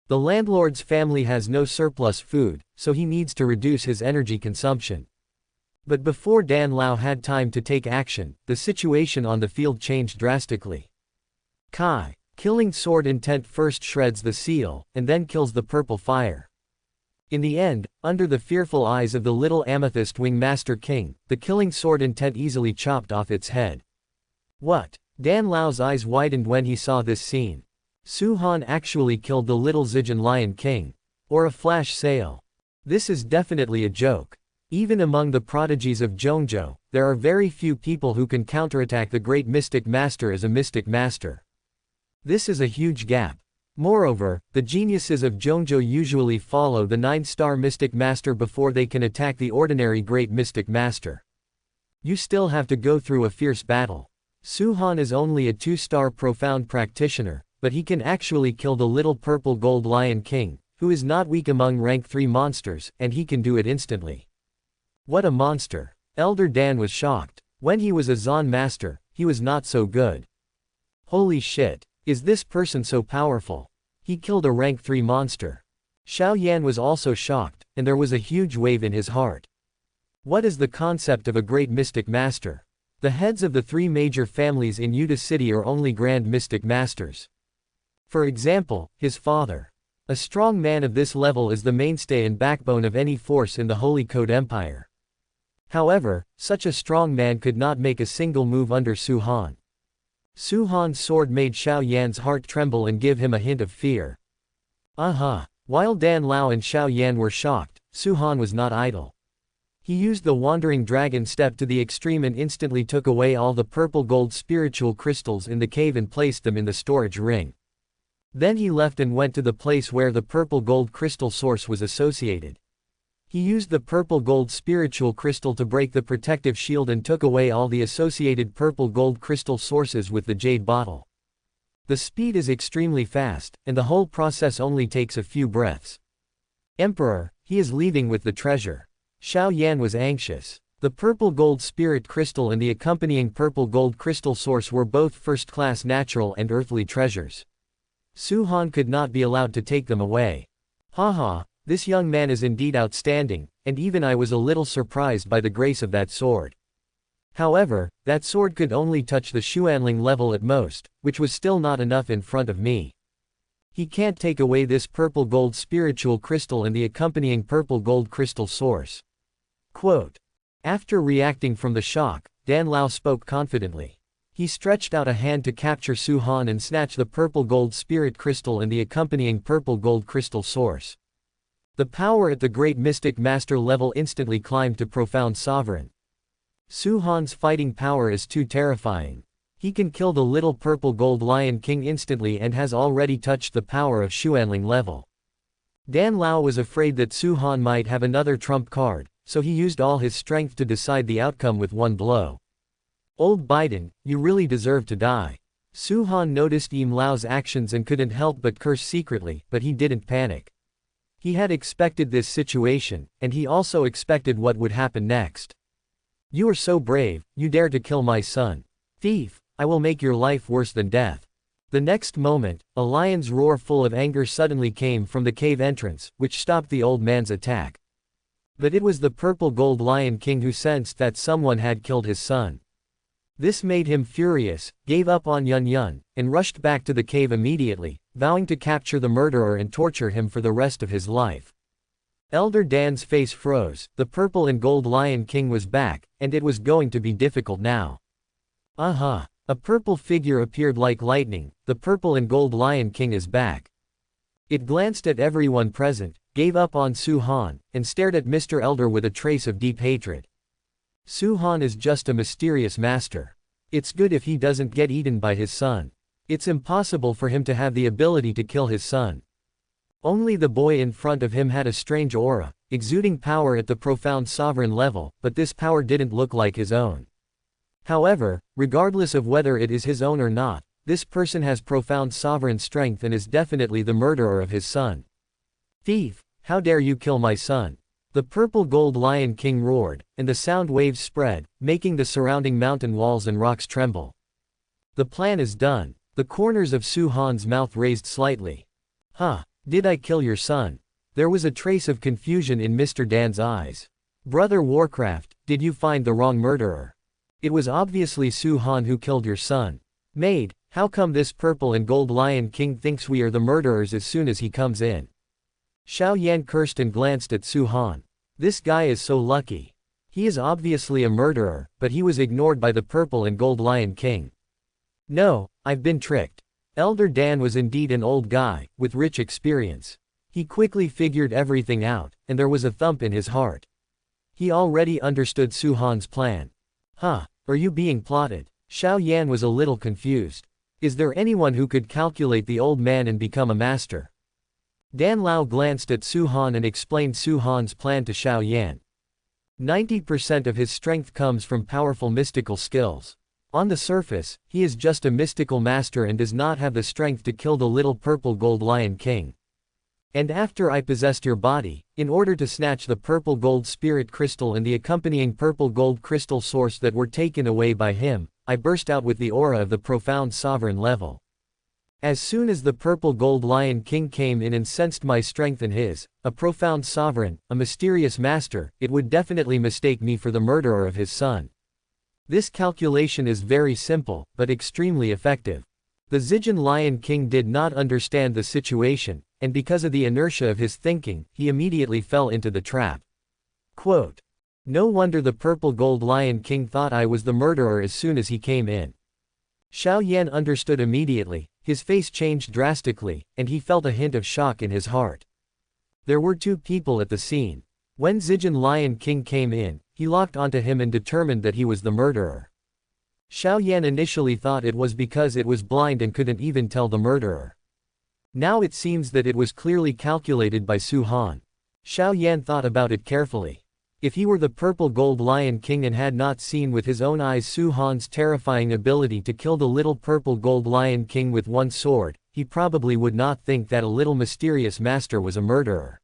The landlord's family has no surplus food, so he needs to reduce his energy consumption. But before Dan Lao had time to take action, the situation on the field changed drastically. Kai. Killing sword intent first shreds the seal, and then kills the purple fire. In the end, under the fearful eyes of the little Amethyst Wing Master King, the killing sword intent easily chopped off its head. What? Dan Lao's eyes widened when he saw this scene. Su-han actually killed the little Zijin Lion King. Or a flash sale. This is definitely a joke. Even among the prodigies of Zhongzhou, there are very few people who can counterattack the great mystic master as a mystic master. This is a huge gap. Moreover, the geniuses of Zhongzhou usually follow the 9-star mystic master before they can attack the ordinary great mystic master. You still have to go through a fierce battle. Su-han is only a 2-star profound practitioner, but he can actually kill the little purple gold lion king, who is not weak among rank 3 monsters, and he can do it instantly. What a monster. Elder Dan was shocked. When he was a Zon master, he was not so good. Holy shit. Is this person so powerful? He killed a rank 3 monster. Xiao Yan was also shocked, and there was a huge wave in his heart. What is the concept of a great mystic master? The heads of the 3 major families in Yuta City are only grand mystic masters. For example, his father. A strong man of this level is the mainstay and backbone of any force in the Holy Code Empire. However, such a strong man could not make a single move under Su-han. Su-han's sword made Xiao Yan's heart tremble and give him a hint of fear. Aha! While Dan Lao and Xiao Yan were shocked, Su-han was not idle. He used the wandering dragon step to the extreme and instantly took away all the purple gold spiritual crystals in the cave and placed them in the storage ring. Then he left and went to the place where the purple gold crystal source was associated. He used the purple gold spiritual crystal to break the protective shield and took away all the associated purple gold crystal sources with the jade bottle. The speed is extremely fast, and the whole process only takes a few breaths. Emperor, he is leaving with the treasure. Xiao Yan was anxious. The purple gold spirit crystal and the accompanying purple gold crystal source were both first-class natural and earthly treasures. Su Han could not be allowed to take them away. Haha, this young man is indeed outstanding, and even I was a little surprised by the grace of that sword. However, that sword could only touch the Xuanling level at most, which was still not enough in front of me. He can't take away this purple gold spiritual crystal and the accompanying purple gold crystal source. Quote. After reacting from the shock, Dan Lao spoke confidently. He stretched out a hand to capture Su Han and snatch the purple gold spirit crystal and the accompanying purple gold crystal source. The power at the great mystic master level instantly climbed to profound sovereign. Su Han's fighting power is too terrifying. He can kill the little purple gold lion king instantly and has already touched the power of Xuanling level. Dan Lao was afraid that Su Han might have another trump card, so he used all his strength to decide the outcome with one blow. Old Biden, you really deserve to die. Su Han noticed Yim Lao's actions and couldn't help but curse secretly, but he didn't panic. He had expected this situation, and he also expected what would happen next. You are so brave, you dare to kill my son. Thief, I will make your life worse than death. The next moment, a lion's roar full of anger suddenly came from the cave entrance, which stopped the old man's attack. But it was the purple gold lion king who sensed that someone had killed his son. This made him furious, gave up on Yun Yun, and rushed back to the cave immediately, vowing to capture the murderer and torture him for the rest of his life. Elder Dan's face froze. The purple and gold lion king was back, and it was going to be difficult now. Aha! A purple figure appeared like lightning. The purple and gold lion king is back. It glanced at everyone present, gave up on Su Han, and stared at Mr. Elder with a trace of deep hatred. Su Han is just a mysterious master. It's good if he doesn't get eaten by his son. It's impossible for him to have the ability to kill his son. Only the boy in front of him had a strange aura, exuding power at the profound sovereign level, but this power didn't look like his own. However, regardless of whether it is his own or not, this person has profound sovereign strength and is definitely the murderer of his son. Thief, how dare you kill my son? The purple gold lion king roared, and the sound waves spread, making the surrounding mountain walls and rocks tremble. The plan is done. The corners of Su Han's mouth raised slightly. Huh. Did I kill your son? There was a trace of confusion in Mr. Dan's eyes. Brother Warcraft, did you find the wrong murderer? It was obviously Su Han who killed your son. Maid, how come this purple and gold lion king thinks we are the murderers as soon as he comes in? Xiao Yan cursed and glanced at Su Han. This guy is so lucky. He is obviously a murderer, but he was ignored by the purple and gold lion king. No, I've been tricked. Elder Dan was indeed an old guy, with rich experience. He quickly figured everything out, and there was a thump in his heart. He already understood Su Han's plan. Huh, are you being plotted? Xiao Yan was a little confused. Is there anyone who could calculate the old man and become a master? Dan Lao glanced at Su Han and explained Su Han's plan to Xiao Yan. 90% of his strength comes from powerful mystical skills. On the surface, he is just a mystical master and does not have the strength to kill the little purple gold lion king. And after I possessed your body, in order to snatch the purple gold spirit crystal and the accompanying purple gold crystal source that were taken away by him, I burst out with the aura of the profound sovereign level. As soon as the purple gold lion king came in and sensed my strength and his, a profound sovereign, a mysterious master, it would definitely mistake me for the murderer of his son. This calculation is very simple, but extremely effective. The Zijin Lion King did not understand the situation, and because of the inertia of his thinking, he immediately fell into the trap. Quote. No wonder the purple gold lion king thought I was the murderer as soon as he came in. Xiao Yan understood immediately, his face changed drastically, and he felt a hint of shock in his heart. There were two people at the scene. When Zijin Lion King came in, he locked onto him and determined that he was the murderer. Xiao Yan initially thought it was because it was blind and couldn't even tell the murderer. Now it seems that it was clearly calculated by Su Han. Xiao Yan thought about it carefully. If he were the Purple Gold Lion King and had not seen with his own eyes Su Han's terrifying ability to kill the little Purple Gold Lion King with one sword, he probably would not think that a little mysterious master was a murderer.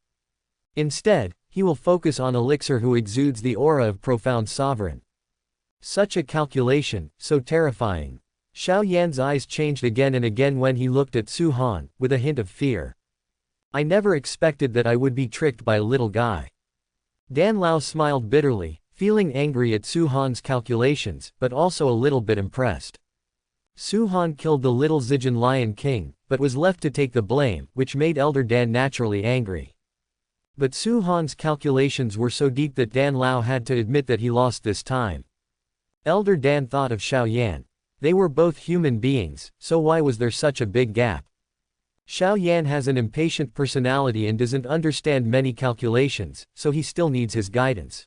Instead, he will focus on Elixir, who exudes the aura of profound sovereign. Such a calculation, so terrifying. Xiao Yan's eyes changed again and again when he looked at Su Han, with a hint of fear. I never expected that I would be tricked by a little guy. Dan Lao smiled bitterly, feeling angry at Su Han's calculations, but also a little bit impressed. Su Han killed the little Zijin Lion King, but was left to take the blame, which made Elder Dan naturally angry. But Su Han's calculations were so deep that Dan Lao had to admit that he lost this time. Elder Dan thought of Xiao Yan. They were both human beings, so why was there such a big gap? Xiao Yan has an impatient personality and doesn't understand many calculations, so he still needs his guidance.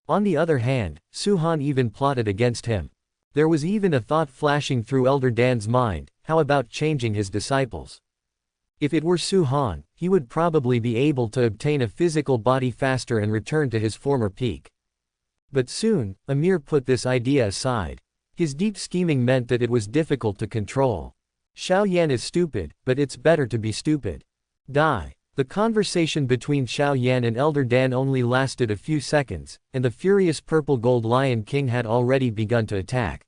On the other hand, Su Han even plotted against him. There was even a thought flashing through Elder Dan's mind: how about changing his disciples? If it were Su Han, he would probably be able to obtain a physical body faster and return to his former peak. But soon, Amir put this idea aside. His deep scheming meant that it was difficult to control. Xiao Yan is stupid, but it's better to be stupid. Die. The conversation between Xiao Yan and Elder Dan only lasted a few seconds, and the furious Purple Gold Lion King had already begun to attack.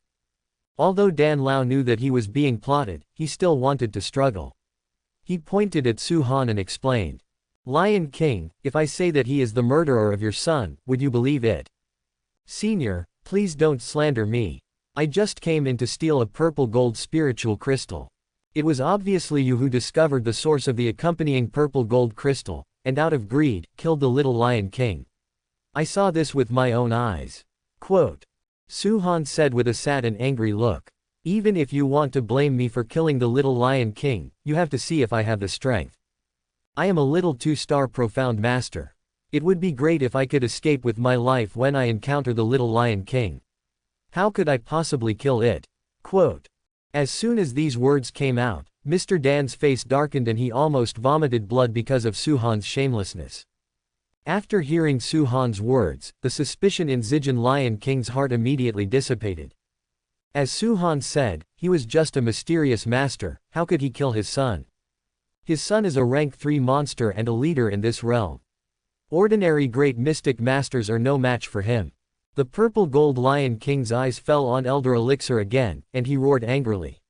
Although Dan Lao knew that he was being plotted, he still wanted to struggle. He pointed at Su Han and explained. Lion King, if I say that he is the murderer of your son, would you believe it? Senior, please don't slander me. I just came in to steal a purple gold spiritual crystal. It was obviously you who discovered the source of the accompanying purple gold crystal, and out of greed, killed the little Lion King. I saw this with my own eyes. Quote. Su Han said with a sad and angry look. Even if you want to blame me for killing the little Lion King, you have to see if I have the strength. I am a little two-star profound master. It would be great if I could escape with my life when I encounter the little Lion King. How could I possibly kill it? Quote. As soon as these words came out, Mr. Dan's face darkened and he almost vomited blood because of Su Han's shamelessness. After hearing Su Han's words, the suspicion in Zijin Lion King's heart immediately dissipated. As Su Han said, he was just a mysterious master. How could he kill his son? His son is a rank 3 monster and a leader in this realm. Ordinary great mystic masters are no match for him. The Purple Gold Lion King's eyes fell on Elder Elixir again, and he roared angrily.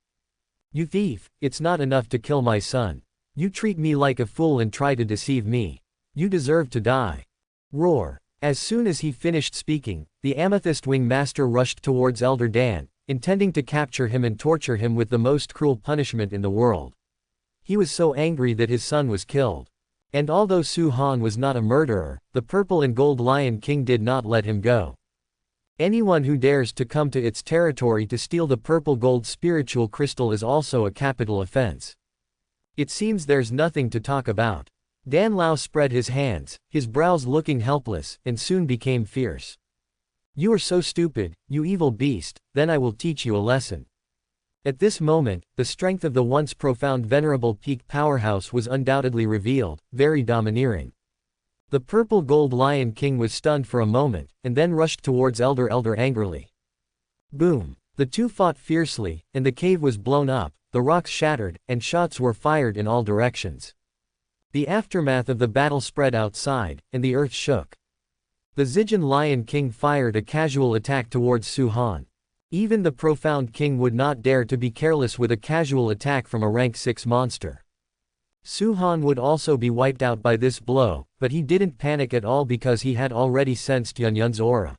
You thief, it's not enough to kill my son. You treat me like a fool and try to deceive me. You deserve to die. Roar. As soon as he finished speaking, the Amethyst Wing Master rushed towards Elder Dan, intending to capture him and torture him with the most cruel punishment in the world. He was so angry that his son was killed. And although Su Han was not a murderer, the Purple and Gold Lion King did not let him go. Anyone who dares to come to its territory to steal the purple gold spiritual crystal is also a capital offense. It seems there's nothing to talk about. Dan Lao spread his hands, his brows looking helpless, and soon became fierce. You are so stupid, you evil beast, then I will teach you a lesson. At this moment, the strength of the once profound venerable peak powerhouse was undoubtedly revealed, very domineering. The Purple Gold Lion King was stunned for a moment, and then rushed towards Elder angrily. Boom! The two fought fiercely, and the cave was blown up, the rocks shattered, and shots were fired in all directions. The aftermath of the battle spread outside, and the earth shook. The Zijin Lion King fired a casual attack towards Su Han. Even the Profound King would not dare to be careless with a casual attack from a rank 6 monster. Su Han would also be wiped out by this blow, but he didn't panic at all because he had already sensed Yun Yun's aura.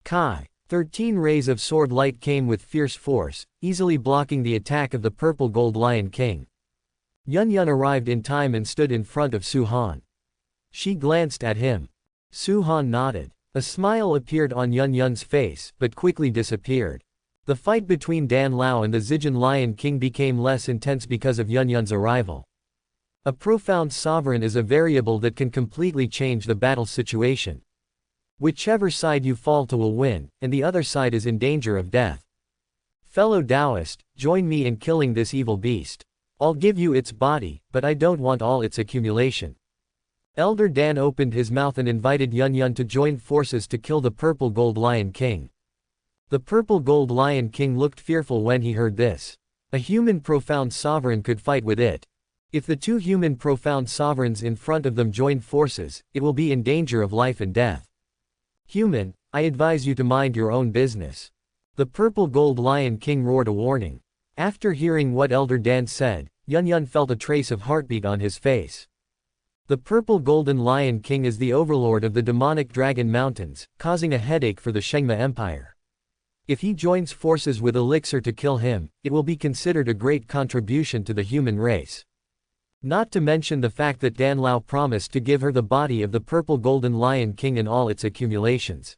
Kai. 13 rays of sword light came with fierce force, easily blocking the attack of the Purple Gold Lion King. Yun Yun arrived in time and stood in front of Su Han. She glanced at him. Su Han nodded. A smile appeared on Yun Yun's face, but quickly disappeared. The fight between Dan Lao and the Zijin Lion King became less intense because of Yun Yun's arrival. A profound sovereign is a variable that can completely change the battle situation. Whichever side you fall to will win, and the other side is in danger of death. Fellow Taoist, join me in killing this evil beast. I'll give you its body, but I don't want all its accumulation. Elder Dan opened his mouth and invited Yun Yun to join forces to kill the Purple Gold Lion King. The Purple Gold Lion King looked fearful when he heard this. A human profound sovereign could fight with it. If the two human profound sovereigns in front of them join forces, it will be in danger of life and death. Human, I advise you to mind your own business. The Purple Gold Lion King roared a warning. After hearing what Elder Dan said, Yun Yun felt a trace of heartbeat on his face. The Purple Golden Lion King is the overlord of the demonic Dragon Mountains, causing a headache for the Shengma Empire. If he joins forces with Elixir to kill him, it will be considered a great contribution to the human race. Not to mention the fact that Dan Lao promised to give her the body of the Purple Golden Lion King and all its accumulations.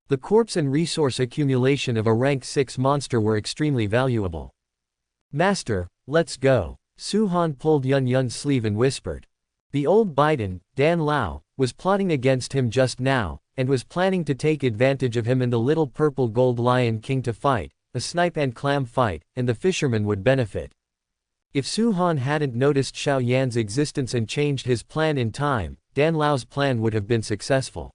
The corpse and resource accumulation of a rank 6 monster were extremely valuable. Master, let's go. Su-han pulled Yun Yun's sleeve and whispered. The old Biden, Dan Lao, was plotting against him just now, and was planning to take advantage of him and the little Purple Gold Lion King to fight, a snipe and clam fight, and the fisherman would benefit. If Su-han hadn't noticed Xiao Yan's existence and changed his plan in time, Dan Lao's plan would have been successful.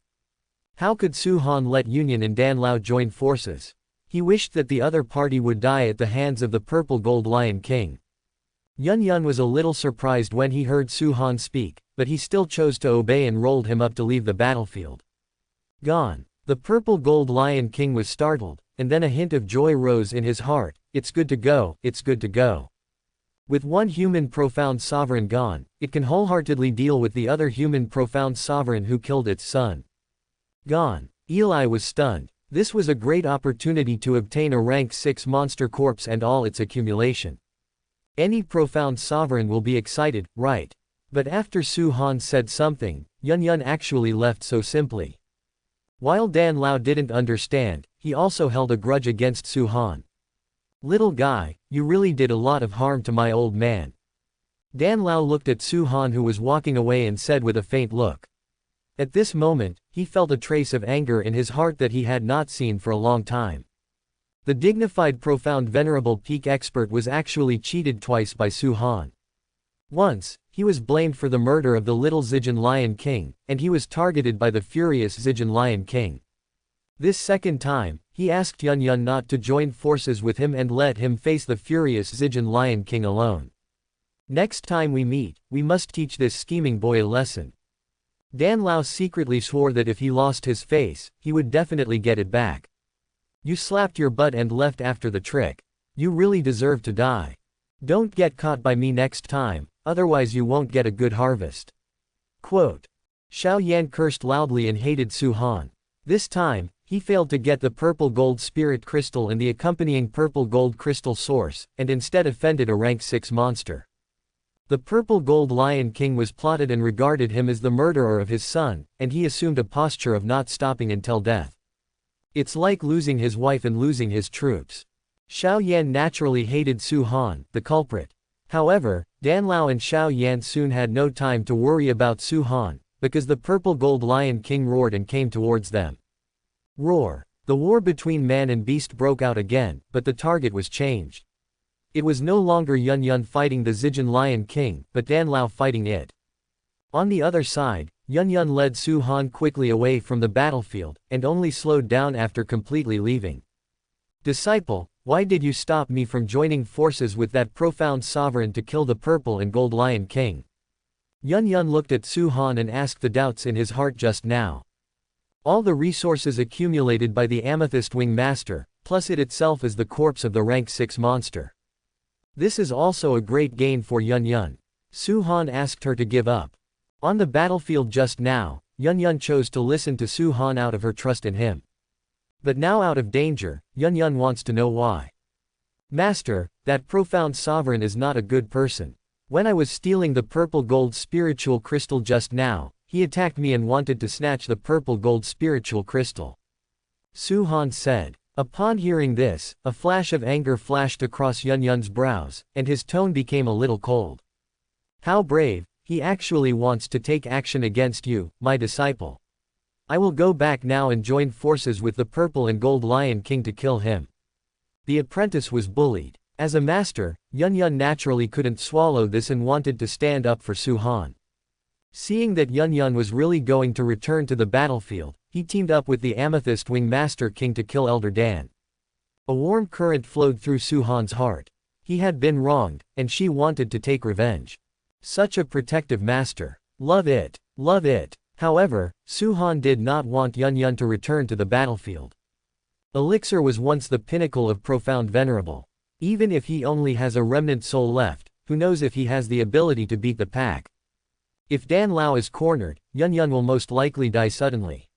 How could Su-han let Yun Yun and Dan Lao join forces? He wished that the other party would die at the hands of the Purple Gold Lion King. Yun Yun was a little surprised when he heard Su-han speak, but he still chose to obey and rolled him up to leave the battlefield. Gone. The Purple Gold Lion King was startled, and then a hint of joy rose in his heart. It's good to go, it's good to go. With one human profound sovereign gone, it can wholeheartedly deal with the other human profound sovereign who killed its son. Gone. Eli was stunned. This was a great opportunity to obtain a rank 6 monster corpse and all its accumulation. Any profound sovereign will be excited, right? But after Su-han said something, Yun Yun actually left so simply. While Dan Lao didn't understand, he also held a grudge against Su-han. Little guy, you really did a lot of harm to my old man. Dan Lao looked at Su-han who was walking away and said with a faint look. At this moment, he felt a trace of anger in his heart that he had not seen for a long time. The dignified profound venerable peak expert was actually cheated twice by Su-han. Once, he was blamed for the murder of the little Zijin Lion King, and he was targeted by the furious Zijin Lion King. This second time, he asked Yun Yun not to join forces with him and let him face the furious Zijin Lion King alone. Next time we meet, we must teach this scheming boy a lesson. Dan Lao secretly swore that if he lost his face, he would definitely get it back. You slapped your butt and left after the trick. You really deserve to die. Don't get caught by me next time, otherwise you won't get a good harvest. Quote. Xiao Yan cursed loudly and hated Su-han. This time, he failed to get the Purple Gold Spirit Crystal and the accompanying Purple Gold Crystal Source, and instead offended a rank 6 monster. The Purple Gold Lion King was plotted and regarded him as the murderer of his son, and he assumed a posture of not stopping until death. It's like losing his wife and losing his troops. Xiao Yan naturally hated Su-han, the culprit. However, Dan Lao and Xiao Yan soon had no time to worry about Su-han, because the Purple Gold Lion King roared and came towards them. Roar. The war between man and beast broke out again, but the target was changed. It was no longer Yun Yun fighting the Zijin Lion King, but Dan Lao fighting it. On the other side, Yun Yun led Su-han quickly away from the battlefield, and only slowed down after completely leaving. Disciple, why did you stop me from joining forces with that profound sovereign to kill the Purple and Gold Lion King? Yun Yun looked at Su-han and asked the doubts in his heart just now. All the resources accumulated by the Amethyst Wing Master, plus it itself is the corpse of the rank 6 monster. This is also a great gain for Yun Yun. Su-han asked her to give up. On the battlefield just now, Yun Yun chose to listen to Su-han out of her trust in him. But now out of danger, Yun Yun wants to know why. Master, that profound sovereign is not a good person. When I was stealing the Purple Gold Spiritual Crystal just now, he attacked me and wanted to snatch the Purple Gold Spiritual Crystal. Su-han said. Upon hearing this, a flash of anger flashed across Yun Yun's brows, and his tone became a little cold. How brave, he actually wants to take action against you, my disciple. I will go back now and join forces with the Purple and Gold Lion King to kill him. The apprentice was bullied. As a master, Yun naturally couldn't swallow this and wanted to stand up for Su-han. Seeing that Yun was really going to return to the battlefield, he teamed up with the Amethyst Wing Master King to kill Elder Dan. A warm current flowed through Su-han's heart. He had been wronged, and she wanted to take revenge. Such a protective master. Love it. Love it. However, Su-han did not want Yun to return to the battlefield. Elixir was once the pinnacle of profound venerable. Even if he only has a remnant soul left, who knows if he has the ability to beat the pack. If Dan Lao is cornered, Yun will most likely die suddenly.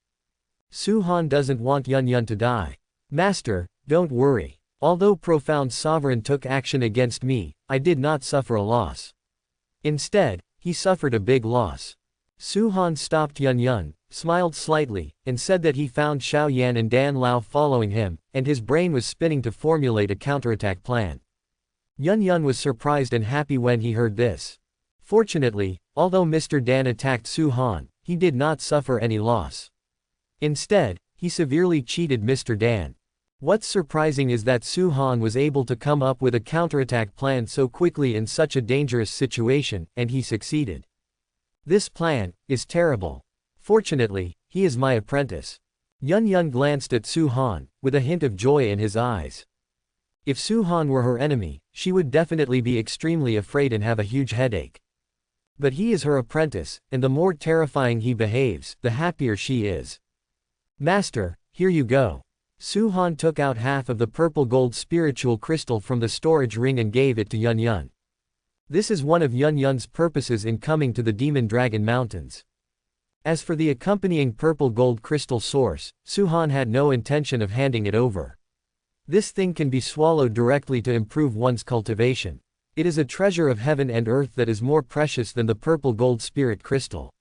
Su-han doesn't want Yun to die. Master, don't worry. Although Profound Sovereign took action against me, I did not suffer a loss. Instead, he suffered a big loss. Su-han stopped Yun, smiled slightly, and said that he found Xiao Yan and Dan Lao following him, and his brain was spinning to formulate a counterattack plan. Yun was surprised and happy when he heard this. Fortunately, although Mr. Dan attacked Su-han, he did not suffer any loss. Instead, he severely cheated Mr. Dan. What's surprising is that Su-han was able to come up with a counterattack plan so quickly in such a dangerous situation, and he succeeded. This plan is terrible. Fortunately, he is my apprentice. Yun glanced at Su-han, with a hint of joy in his eyes. If Su-han were her enemy, she would definitely be extremely afraid and have a huge headache. But he is her apprentice, and the more terrifying he behaves, the happier she is. Master, here you go. Su-han took out half of the purple gold spiritual crystal from the storage ring and gave it to Yun. This is one of Yun's purposes in coming to the Demon Dragon Mountains. As for the accompanying purple gold crystal source, Su-han had no intention of handing it over. This thing can be swallowed directly to improve one's cultivation. It is a treasure of heaven and earth that is more precious than the purple gold spirit crystal.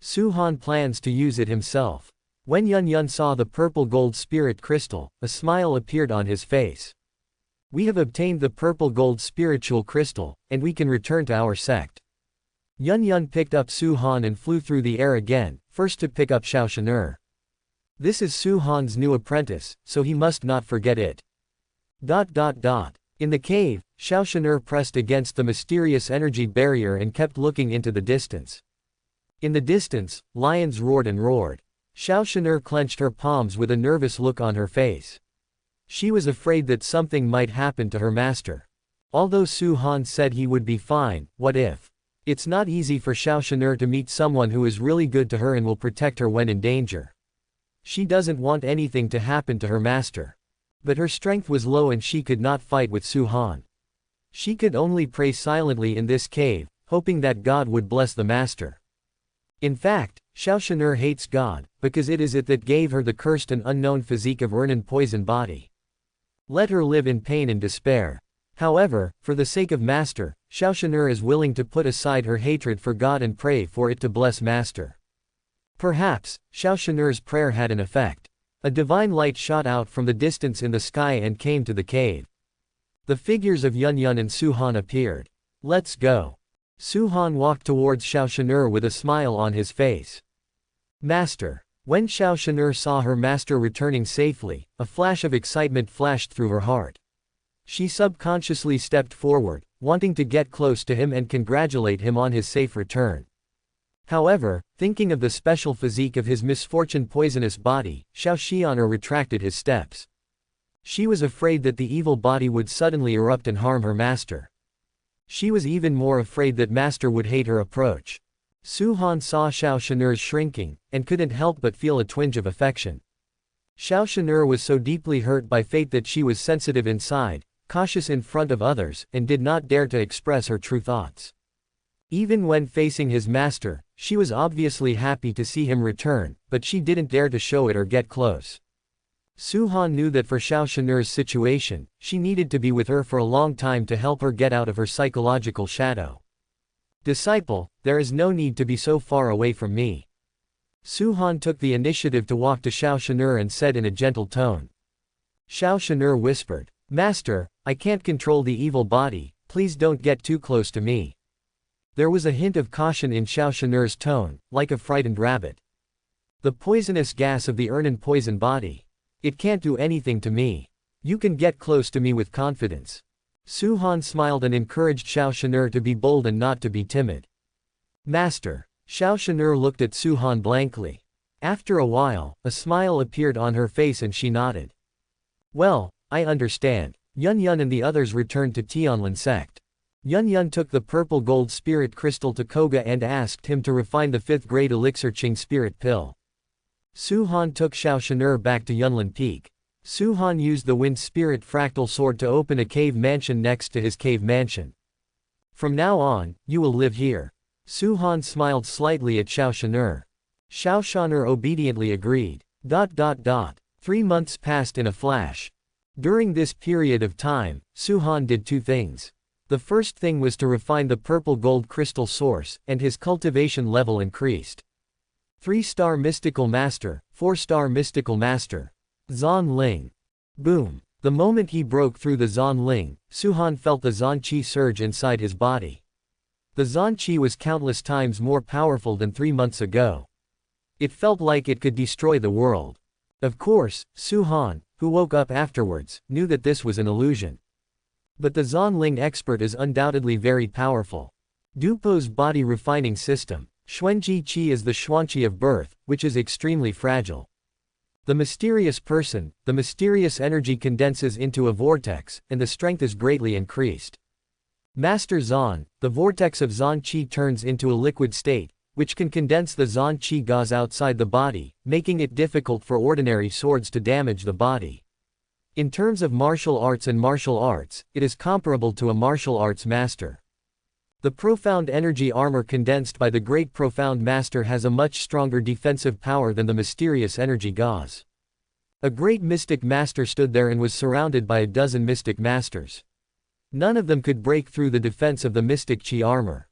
Su-han plans to use it himself. When Yun saw the purple gold spirit crystal, a smile appeared on his face. We have obtained the purple gold spiritual crystal, and we can return to our sect. Yun picked up Su-han and flew through the air again, first to pick up Xiao Shan'er. This is Su-han's new apprentice, so he must not forget it. In the cave, Xiao Shan'er pressed against the mysterious energy barrier and kept looking into the distance. In the distance, lions roared and roared. Xiao Shan'er clenched her palms with a nervous look on her face. She was afraid that something might happen to her master. Although Su-han said he would be fine, what if? It's not easy for Xiao Shan'er to meet someone who is really good to her and will protect her when in danger. She doesn't want anything to happen to her master. But her strength was low and she could not fight with Su-han. She could only pray silently in this cave, hoping that God would bless the master. In fact, Xiao Shan'er hates God, because it is it that gave her the cursed and unknown physique of Ernan poison body. Let her live in pain and despair. However, for the sake of Master, Xiao Shan'er is willing to put aside her hatred for God and pray for it to bless Master. Perhaps, Xiao Shan'er's prayer had an effect. A divine light shot out from the distance in the sky and came to the cave. The figures of Yun and Su-han appeared. Let's go. Su-han walked towards Xiao Shan'er with a smile on his face. Master. When Xiao Shan'er saw her master returning safely, a flash of excitement flashed through her heart. She subconsciously stepped forward, wanting to get close to him and congratulate him on his safe return. However, thinking of the special physique of his misfortune poisonous body, Xiao Xianer retracted his steps. She was afraid that the evil body would suddenly erupt and harm her master. She was even more afraid that master would hate her approach. Su-han saw Xiao Shan'er's shrinking, and couldn't help but feel a twinge of affection. Xiao Shan'er was so deeply hurt by fate that she was sensitive inside, cautious in front of others, and did not dare to express her true thoughts. Even when facing his master, she was obviously happy to see him return, but she didn't dare to show it or get close. Su-han knew that for Xiao Shan'er's situation, she needed to be with her for a long time to help her get out of her psychological shadow. Disciple, there is no need to be so far away from me. Su-han took the initiative to walk to Xiao Shan'er and said in a gentle tone. Xiao Shan'er whispered, Master, I can't control the evil body, please don't get too close to me. There was a hint of caution in Xiao Shan'er's tone, like a frightened rabbit. The poisonous gas of the Ernan poison body. It can't do anything to me. You can get close to me with confidence. Su-han smiled and encouraged Xiao Shan'er to be bold and not to be timid. Master. Xiao Shan'er looked at Su-han blankly. After a while, a smile appeared on her face and she nodded. Well, I understand. Yun Yun and the others returned to Tianlin sect. Yun Yun took the purple gold spirit crystal to Koga and asked him to refine the 5th grade elixir Qing spirit pill. Su-han took Xiao Shan'er back to Yunlin Peak. Su-han used the wind spirit fractal sword to open a cave mansion next to his cave mansion. From now on, you will live here. Su-han smiled slightly at Xiao Shan'er. Xiao Shan'er obediently agreed. 3 months passed in a flash. During this period of time, Su-han did 2 things. The first thing was to refine the purple gold crystal source, and his cultivation level increased. 3-star mystical master, 4-star mystical master. Zan Ling. Boom. The moment he broke through the Zan Ling, Su-han felt the Zan Qi surge inside his body. The Zan Qi was countless times more powerful than 3 months ago. It felt like it could destroy the world. Of course, Su-han, who woke up afterwards, knew that this was an illusion. But the Zan Ling expert is undoubtedly very powerful. Dupo's body refining system. Xuanji Qi is the Xuanqi of birth, which is extremely fragile. The mysterious person, the mysterious energy condenses into a vortex, and the strength is greatly increased. Master Zan, the vortex of Zan Qi turns into a liquid state, which can condense the Zan Qi gauze outside the body, making it difficult for ordinary swords to damage the body. In terms of martial arts and martial arts, it is comparable to a martial arts master. The profound energy armor condensed by the great profound master has a much stronger defensive power than the mysterious energy gauze. A great mystic master stood there and was surrounded by a dozen mystic masters. None of them could break through the defense of the mystic Qi armor.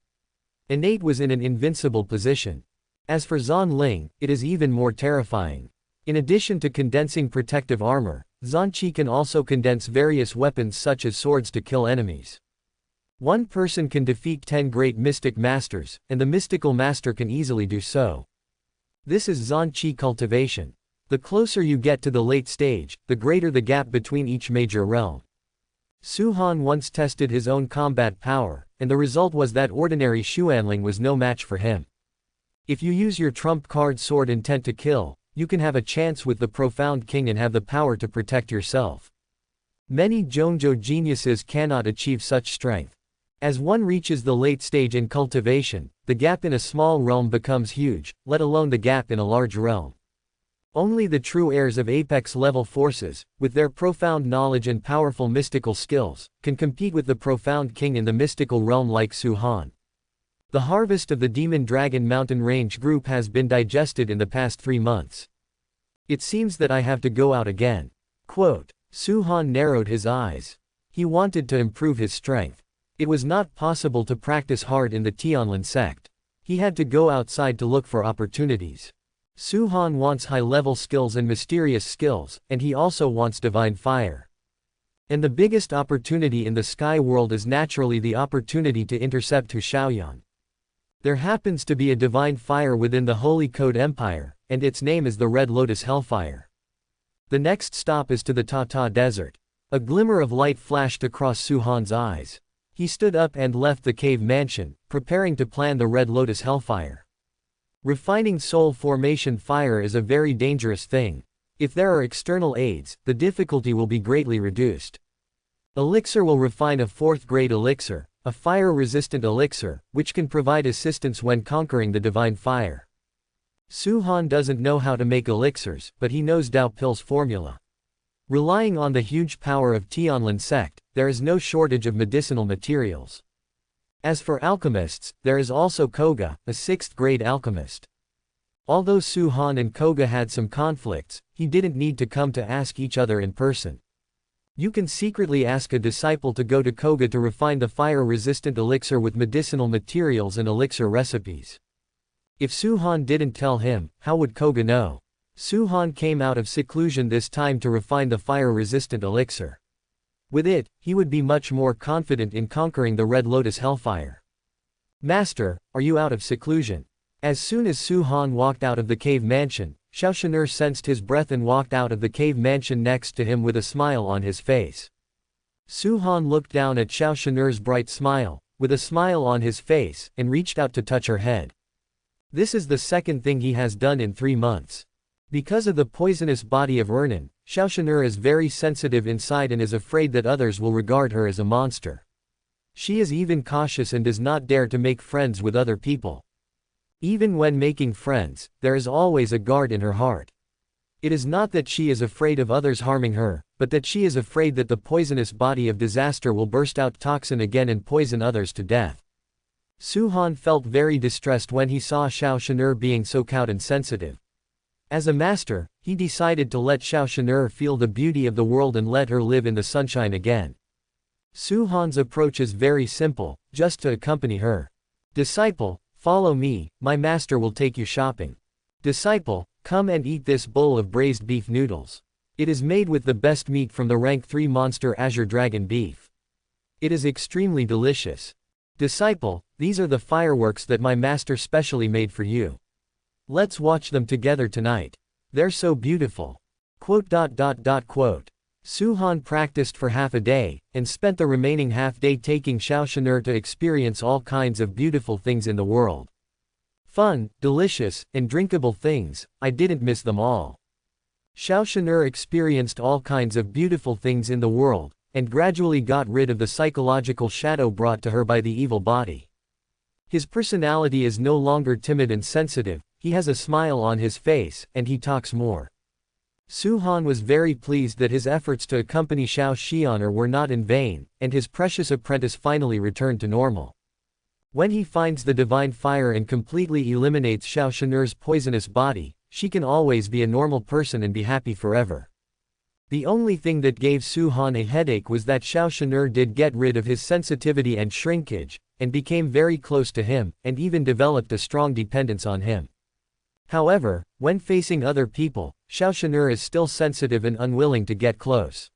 Innate was in an invincible position. As for Zan Ling, it is even more terrifying. In addition to condensing protective armor, Zan Qi can also condense various weapons such as swords to kill enemies. One person can defeat 10 great mystic masters, and the mystical master can easily do so. This is Zan Qi cultivation. The closer you get to the late stage, the greater the gap between each major realm. Su-han once tested his own combat power, and the result was that ordinary Xuanling was no match for him. If you use your trump card sword intent to kill, you can have a chance with the profound king and have the power to protect yourself. Many Zhongzhou geniuses cannot achieve such strength. As one reaches the late stage in cultivation, the gap in a small realm becomes huge, let alone the gap in a large realm. Only the true heirs of apex-level forces, with their profound knowledge and powerful mystical skills, can compete with the profound king in the mystical realm like Su-han. The harvest of the Demon Dragon Mountain Range group has been digested in the past 3 months. It seems that I have to go out again. Quote. Su-han narrowed his eyes. He wanted to improve his strength. It was not possible to practice hard in the Tianlin sect. He had to go outside to look for opportunities. Su-han wants high-level skills and mysterious skills, and he also wants divine fire. And the biggest opportunity in the sky world is naturally the opportunity to intercept Hu Shaoyan. There happens to be a divine fire within the Holy Code Empire, and its name is the Red Lotus Hellfire. The next stop is to the Tata Desert. A glimmer of light flashed across Su-han's eyes. He stood up and left the cave mansion, preparing to plan the Red Lotus Hellfire. Refining soul formation fire is a very dangerous thing. If there are external aids, the difficulty will be greatly reduced. Elixir will refine a 4th grade elixir, a fire-resistant elixir, which can provide assistance when conquering the divine fire. Su-han doesn't know how to make elixirs, but he knows Dao Pill's formula. Relying on the huge power of Tianlin sect, there is no shortage of medicinal materials. As for alchemists, there is also Koga, a 6th grade alchemist. Although Su-han and Koga had some conflicts, he didn't need to come to ask each other in person. You can secretly ask a disciple to go to Koga to refine the fire-resistant elixir with medicinal materials and elixir recipes. If Su-han didn't tell him, how would Koga know? Su-han came out of seclusion this time to refine the fire-resistant elixir. With it, he would be much more confident in conquering the Red Lotus Hellfire. Master, are you out of seclusion? As soon as Su-han walked out of the cave mansion, Xiao Shan'er sensed his breath and walked out of the cave mansion next to him with a smile on his face. Suhan looked down at Xiao Shanur's bright smile, with a smile on his face, and reached out to touch her head. This is the second thing he has done in 3 months. Because of the poisonous body of Ernan, Xiao Shanur is very sensitive inside and is afraid that others will regard her as a monster. She is even cautious and does not dare to make friends with other people. Even when making friends, there is always a guard in her heart. It is not that she is afraid of others harming her, but that she is afraid that the poisonous body of disaster will burst out toxin again and poison others to death. Suhan felt very distressed when he saw Xiao Shanur being so cowed and sensitive. As a master, he decided to let Xiao Shanur feel the beauty of the world and let her live in the sunshine again. Suhan's approach is very simple, just to accompany her. Disciple, follow me, my master will take you shopping. Disciple, come and eat this bowl of braised beef noodles. It is made with the best meat from the rank 3 monster Azure Dragon beef. It is extremely delicious. Disciple, these are the fireworks that my master specially made for you. Let's watch them together tonight. They're so beautiful. Suhan practiced for half a day, and spent the remaining half day taking Xiao Shanur to experience all kinds of beautiful things in the world. Fun, delicious, and drinkable things, I didn't miss them all. Xiao Shanur experienced all kinds of beautiful things in the world, and gradually got rid of the psychological shadow brought to her by the evil body. His personality is no longer timid and sensitive, he has a smile on his face, and he talks more. Suhan was very pleased that his efforts to accompany Xiao Xian'er were not in vain, and his precious apprentice finally returned to normal. When he finds the divine fire and completely eliminates Xiao Shanur's poisonous body, she can always be a normal person and be happy forever. The only thing that gave Suhan a headache was that Xiao Shanur did get rid of his sensitivity and shrinkage, and became very close to him, and even developed a strong dependence on him. However, when facing other people, Xiao Shanur is still sensitive and unwilling to get close.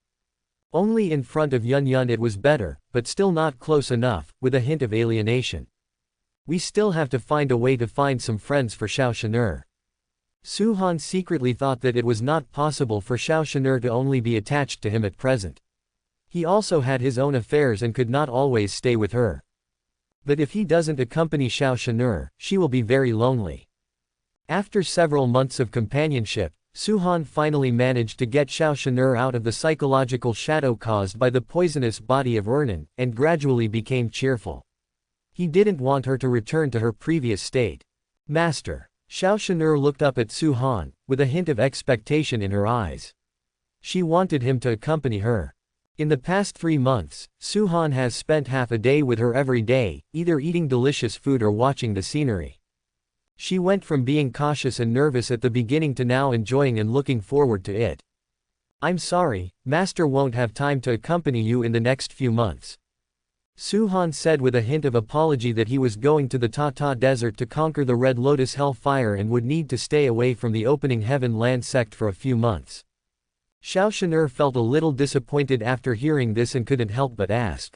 Only in front of Yun Yun it was better, but still not close enough, with a hint of alienation. We still have to find a way to find some friends for Xiao Shanur. Suhan secretly thought that it was not possible for Xiao Shanur to only be attached to him at present. He also had his own affairs and could not always stay with her. But if he doesn't accompany Xiao Shanur, she will be very lonely. After several months of companionship, Suhan finally managed to get Xiao Shanur out of the psychological shadow caused by the poisonous body of Ernan, and gradually became cheerful. He didn't want her to return to her previous state. Master. Xiao Shanur looked up at Suhan, with a hint of expectation in her eyes. She wanted him to accompany her. In the past 3 months, Suhan has spent half a day with her every day, either eating delicious food or watching the scenery. She went from being cautious and nervous at the beginning to now enjoying and looking forward to it. I'm sorry, Master won't have time to accompany you in the next few months. Suhan said with a hint of apology that he was going to the Tata Desert to conquer the Red Lotus Hellfire and would need to stay away from the Opening Heaven land sect for a few months. Xiao Shanur felt a little disappointed after hearing this and couldn't help but ask.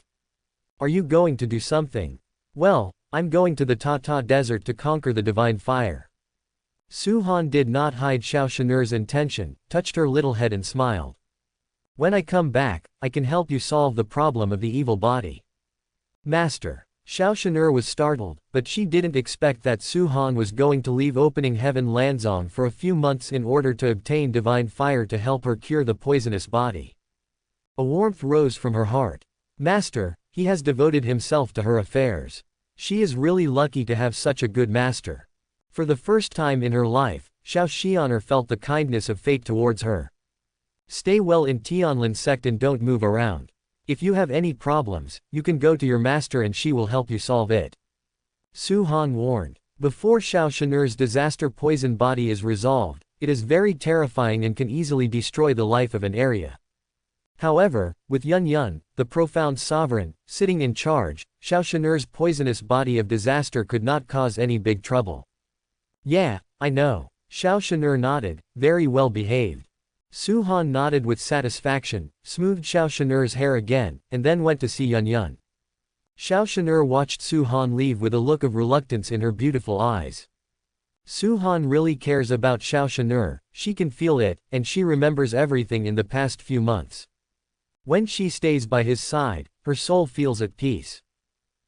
Are you going to do something? Well, I'm going to the Tata Desert to conquer the divine fire. Suhan did not hide Xiao Shanur's intention, touched her little head and smiled. When I come back, I can help you solve the problem of the evil body. Master. Xiao Shanur was startled, but she didn't expect that Suhan was going to leave Opening Heaven Lanzong for a few months in order to obtain divine fire to help her cure the poisonous body. A warmth rose from her heart. Master, he has devoted himself to her affairs. She is really lucky to have such a good master. For the first time in her life, Xiao Xian'er felt the kindness of fate towards her. Stay well in Tianlin sect and don't move around. If you have any problems, you can go to your master and she will help you solve it. Suhan warned. Before Xiao Shanur's disaster poison body is resolved, it is very terrifying and can easily destroy the life of an area. However, with Yun Yun, the profound sovereign, sitting in charge, Xiao Shanur's poisonous body of disaster could not cause any big trouble. Yeah, I know. Xiao Shanur nodded, very well behaved. Suhan nodded with satisfaction, smoothed Xiao Shanur's hair again, and then went to see Yun Yun. Xiao Shanur watched Suhan leave with a look of reluctance in her beautiful eyes. Suhan really cares about Xiao Shanur, she can feel it, and she remembers everything in the past few months. When she stays by his side, her soul feels at peace.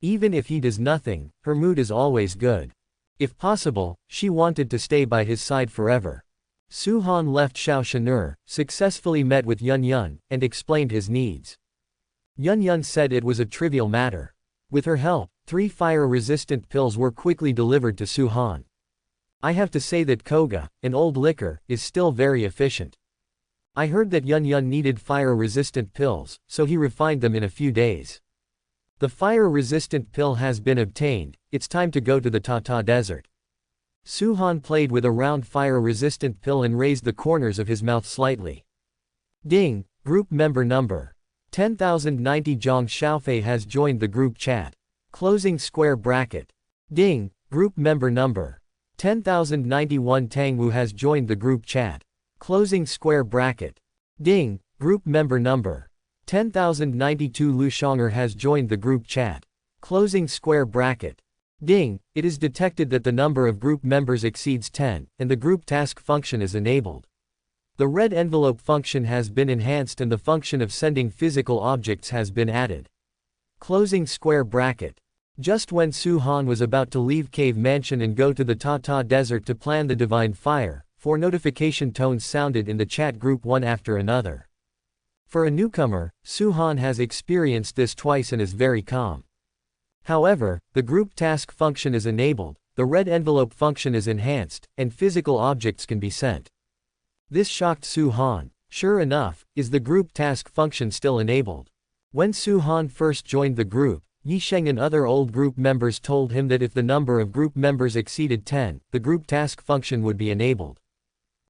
Even if he does nothing, her mood is always good. If possible, she wanted to stay by his side forever. Suhan left Xiao Shanur, successfully met with Yun Yun, and explained his needs. Yun Yun said it was a trivial matter. With her help, 3 fire-resistant pills were quickly delivered to Suhan. I have to say that Koga, an old liquor, is still very efficient. I heard that Yun Yun needed fire-resistant pills, so he refined them in a few days. The fire-resistant pill has been obtained, it's time to go to the Tata Desert. Suhan played with a round fire-resistant pill and raised the corners of his mouth slightly. Ding, group member number 10,090 Zhang Xiaofei has joined the group chat. Closing square bracket. Ding, group member number 10,091 Tang Wu has joined the group chat. Closing square bracket. Ding, group member number 10,092 Lu Shonger has joined the group chat. Closing square bracket. Ding, it is detected that the number of group members exceeds 10, and the group task function is enabled. The red envelope function has been enhanced and the function of sending physical objects has been added. Closing square bracket. Just when Suhan was about to leave Cave Mansion and go to the Tata Desert to plan the divine fire, 4 notification tones sounded in the chat group one after another. For a newcomer, Suhan has experienced this twice and is very calm. However, the group task function is enabled, the red envelope function is enhanced, and physical objects can be sent. This shocked Suhan. Sure enough, is the group task function still enabled? When Suhan first joined the group, Yisheng and other old group members told him that if the number of group members exceeded 10, the group task function would be enabled.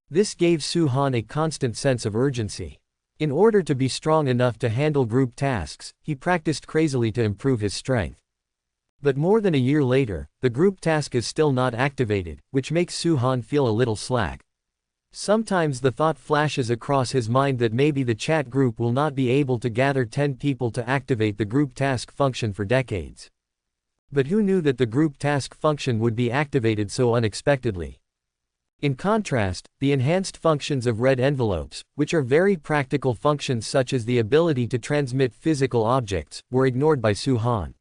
This gave Suhan a constant sense of urgency. In order to be strong enough to handle group tasks, he practiced crazily to improve his strength. But more than a year later, the group task is still not activated, which makes Suhan feel a little slack. Sometimes the thought flashes across his mind that maybe the chat group will not be able to gather 10 people to activate the group task function for decades. But who knew that the group task function would be activated so unexpectedly? In contrast, the enhanced functions of red envelopes, which are very practical functions such as the ability to transmit physical objects, were ignored by Suhan.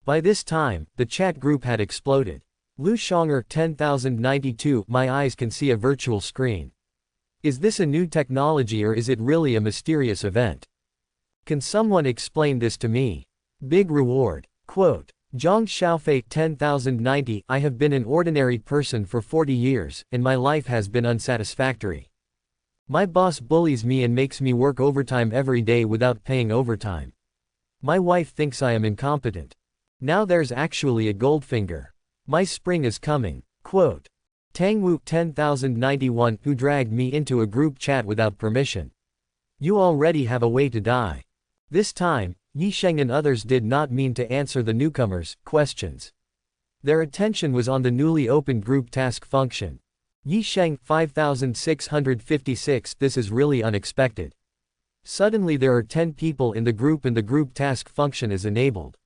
By this time, the chat group had exploded. Lu Shonger 10,092 My eyes can see a virtual screen. Is this a new technology or is it really a mysterious event? Can someone explain this to me? Big reward. Quote. Zhang Xiaofei 10,090 I have been an ordinary person for 40 years, and my life has been unsatisfactory. My boss bullies me and makes me work overtime every day without paying overtime. My wife thinks I am incompetent. Now there's actually a Goldfinger. My spring is coming. Quote. Tang Wu 10,091 who dragged me into a group chat without permission. You already have a way to die. This time, Yisheng and others did not mean to answer the newcomers' questions. Their attention was on the newly opened group task function. Yisheng 5656 This is really unexpected. Suddenly there are 10 people in the group and the group task function is enabled.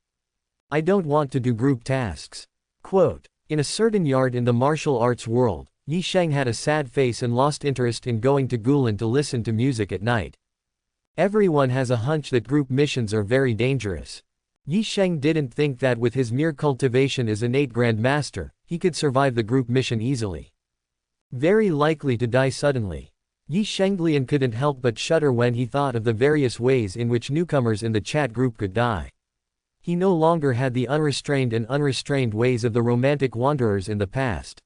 I don't want to do group tasks. Quote. In a certain yard in the martial arts world, Yisheng had a sad face and lost interest in going to Gulan to listen to music at night. Everyone has a hunch that group missions are very dangerous. Yisheng didn't think that with his mere cultivation as innate grandmaster, he could survive the group mission easily. Very likely to die suddenly. Yishenglian couldn't help but shudder when he thought of the various ways in which newcomers in the chat group could die. He no longer had the unrestrained and unrestrained ways of the romantic wanderers in the past.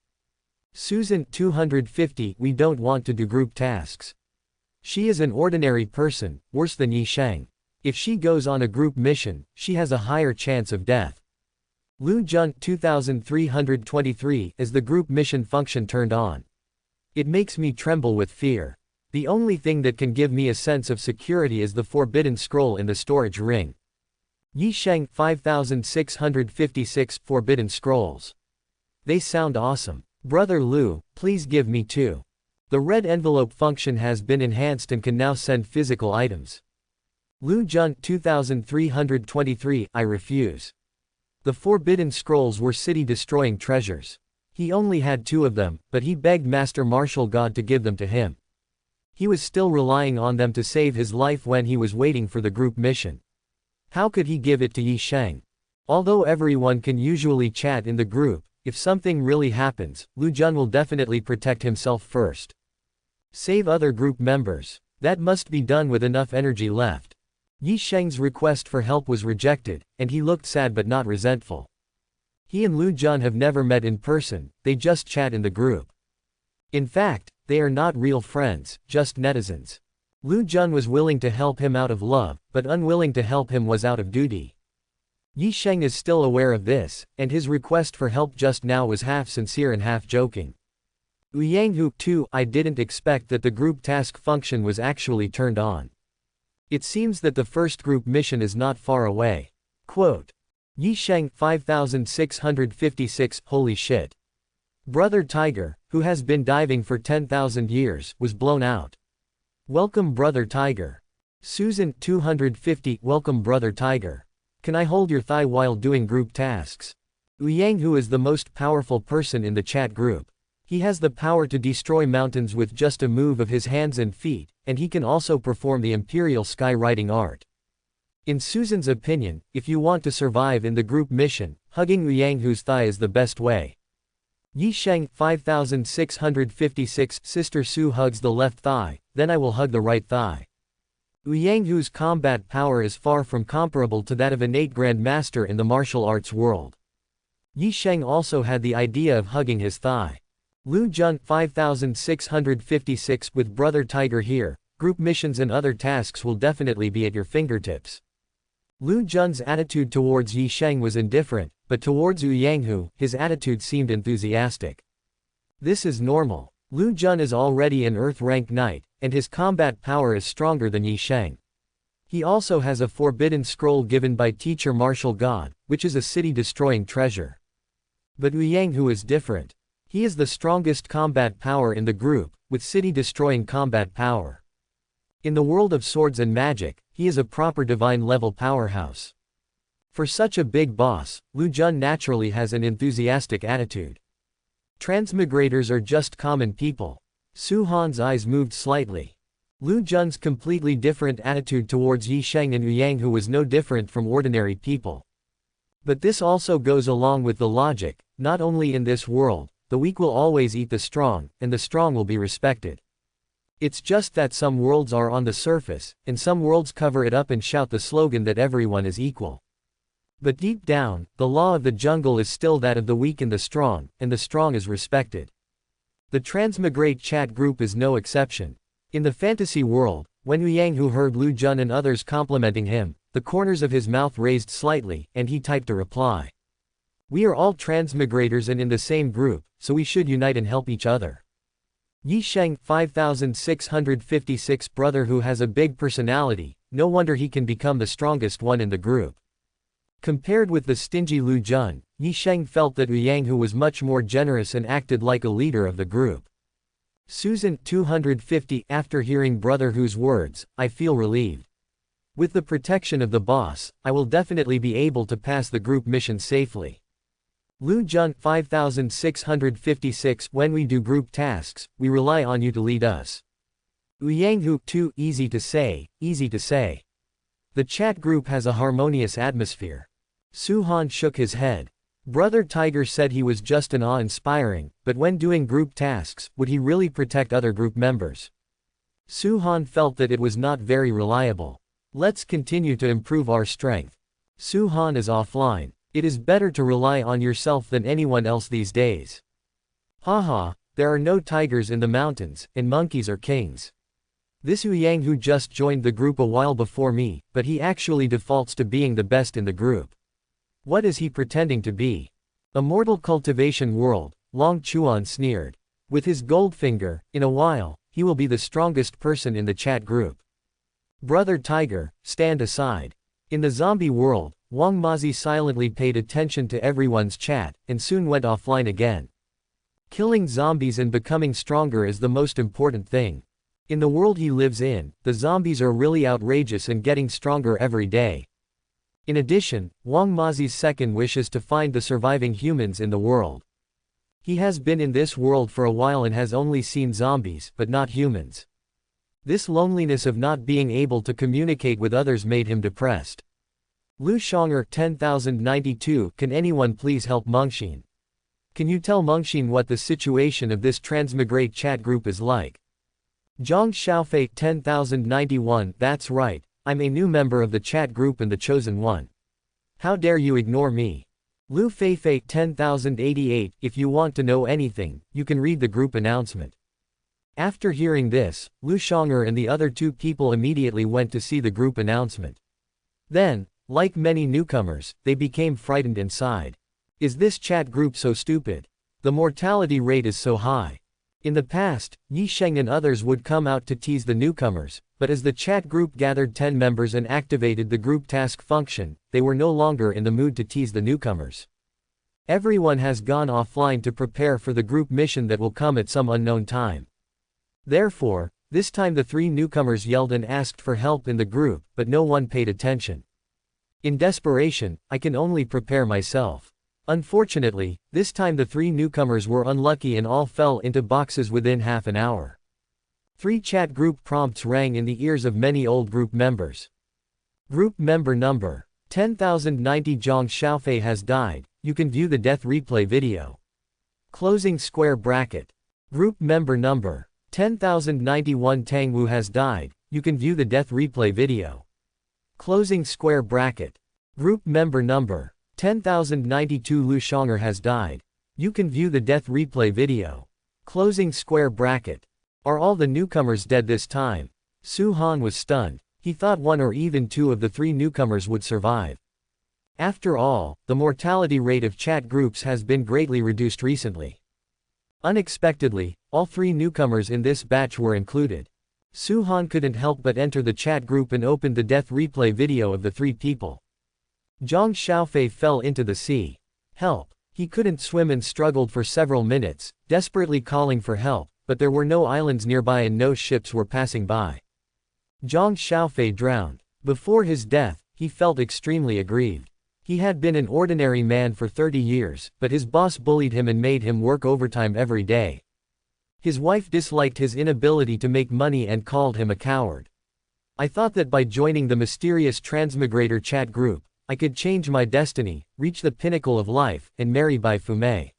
Susan 250 We don't want to do group tasks. She is an ordinary person, worse than Yisheng. If she goes on a group mission, she has a higher chance of death. Lu Jun 2323 As the group mission function turned on. It makes me tremble with fear. The only thing that can give me a sense of security is the forbidden scroll in the storage ring. Yisheng 5656 Forbidden Scrolls. They sound awesome. Brother Lu, please give me 2. The red envelope function has been enhanced and can now send physical items. Lu Jun 2323 I refuse. The Forbidden Scrolls were city-destroying treasures. He only had 2 of them, but he begged Master Martial God to give them to him. He was still relying on them to save his life when he was waiting for the group mission. How could he give it to Yi Sheng? Although everyone can usually chat in the group, if something really happens, Lu Jun will definitely protect himself first. Save other group members. That must be done with enough energy left. Yi Sheng's request for help was rejected, and he looked sad but not resentful. He and Lu Jun have never met in person, they just chat in the group. In fact, they are not real friends, just netizens. Lu Jun was willing to help him out of love, but unwilling to help him was out of duty. Yi Sheng is still aware of this, and his request for help just now was half sincere and half joking. Yang too, I didn't expect that the group task function was actually turned on. It seems that the first group mission is not far away. Quote. Yi Sheng 5656 Holy shit. Brother Tiger, who has been diving for 10,000 years, was blown out. Welcome Brother Tiger. Susan 250 Welcome Brother Tiger. Can I hold your thigh while doing group tasks? Yang Hu is the most powerful person in the chat group. He has the power to destroy mountains with just a move of his hands and feet, and he can also perform the imperial skywriting art. In Susan's opinion, if you want to survive in the group mission, hugging Yang Hu's thigh is the best way. Yi Sheng 5656 Sister Su hugs the left thigh, then I will hug the right thigh. Yang Hu's combat power is far from comparable to that of an 8 grandmaster in the martial arts world. Yi Sheng also had the idea of hugging his thigh. Lu Jun 5656 With Brother Tiger here, group missions and other tasks will definitely be at your fingertips. Lu Jun's attitude towards Yi Sheng was indifferent, but towards Yang Hu, his attitude seemed enthusiastic. This is normal. Lu Jun is already an Earth rank knight, and his combat power is stronger than Yi Sheng. He also has a forbidden scroll given by Teacher Martial God, which is a city-destroying treasure. But Yang Hu is different. He is the strongest combat power in the group, with city-destroying combat power. In the world of swords and magic, he is a proper divine-level powerhouse. For such a big boss, Lu Jun naturally has an enthusiastic attitude. Transmigrators are just common people. Su Han's eyes moved slightly. Lu Jun's completely different attitude towards Yi Sheng and Yang Hu was no different from ordinary people. But this also goes along with the logic, not only in this world, the weak will always eat the strong, and the strong will be respected. It's just that some worlds are on the surface, and some worlds cover it up and shout the slogan that everyone is equal. But deep down, the law of the jungle is still that of the weak and the strong is respected. The Transmigrate chat group is no exception. In the fantasy world, when Yang Hu heard Lu Jun and others complimenting him, the corners of his mouth raised slightly, and he typed a reply. We are all transmigrators and in the same group, so we should unite and help each other. Yi Sheng 5656 Brother who has a big personality, no wonder he can become the strongest one in the group. Compared with the stingy Lu Jun, Yi Sheng felt that Yang Hu was much more generous and acted like a leader of the group. Susan 250 After hearing Brother Hu's words, I feel relieved. With the protection of the boss, I will definitely be able to pass the group mission safely. Lu Jun 5656 When we do group tasks, we rely on you to lead us. Yang Hu too easy to say, easy to say. The chat group has a harmonious atmosphere. Su Han shook his head. Brother Tiger said he was just an awe-inspiring, but when doing group tasks, would he really protect other group members? Su Han felt that it was not very reliable. Let's continue to improve our strength. Su Han is offline. It is better to rely on yourself than anyone else these days. Haha, there are no tigers in the mountains, and monkeys are kings. This Yang Hu just joined the group a while before me, but he actually defaults to being the best in the group. What is he pretending to be? A mortal cultivation world, Long Chuan sneered. With his gold finger, in a while, he will be the strongest person in the chat group. Brother Tiger, stand aside. In the zombie world, Wang Mazi silently paid attention to everyone's chat, and soon went offline again. Killing zombies and becoming stronger is the most important thing. In the world he lives in, the zombies are really outrageous and getting stronger every day. In addition, Wang Mazi's second wish is to find the surviving humans in the world. He has been in this world for a while and has only seen zombies, but not humans. This loneliness of not being able to communicate with others made him depressed. Lu Xiong'er 10,092 Can anyone please help Mengxin? Can you tell Mengxin what the situation of this transmigrate chat group is like? Zhang Xiaofei 10,091 That's right, I'm a new member of the chat group and the chosen one. How dare you ignore me? Lu Feifei 10,088 If you want to know anything, you can read the group announcement. After hearing this, Lu Xiong'er and the other two people immediately went to see the group announcement. Then, like many newcomers, they became frightened and sighed. Is this chat group so stupid? The mortality rate is so high. In the past, Yi Sheng and others would come out to tease the newcomers, but as the chat group gathered 10 members and activated the group task function, they were no longer in the mood to tease the newcomers. Everyone has gone offline to prepare for the group mission that will come at some unknown time. Therefore, this time the three newcomers yelled and asked for help in the group, but no one paid attention. In desperation, I can only prepare myself. Unfortunately, this time the three newcomers were unlucky and all fell into boxes within half an hour. 3 chat group prompts rang in the ears of many old group members. Group member number 10,090 Zhang Xiaofei has died, you can view the death replay video. Closing square bracket. Group member number 10,091 Tang Wu has died, you can view the death replay video. Closing square bracket. Group member number 10,092 Lu Xiong'er has died. You can view the death replay video. Closing square bracket. Are all the newcomers dead this time? Su Han was stunned. He thought 1 or even 2 of the 3 newcomers would survive. After all, the mortality rate of chat groups has been greatly reduced recently. Unexpectedly, all 3 newcomers in this batch were included. Su Han couldn't help but enter the chat group and opened the death replay video of the 3 people. Zhang Xiaofei fell into the sea. Help! He couldn't swim and struggled for several minutes, desperately calling for help, but there were no islands nearby and no ships were passing by. Zhang Xiaofei drowned. Before his death, he felt extremely aggrieved. He had been an ordinary man for 30 years, but his boss bullied him and made him work overtime every day. His wife disliked his inability to make money and called him a coward. I thought that by joining the mysterious transmigrator chat group, I could change my destiny, reach the pinnacle of life, and marry Bai Fumei.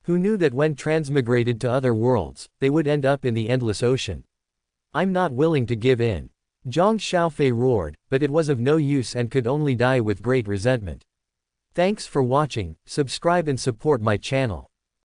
Who knew that when transmigrated to other worlds, they would end up in the endless ocean? I'm not willing to give in. Zhang Xiaofei roared, but it was of no use and could only die with great resentment. Thanks for watching, subscribe and support my channel.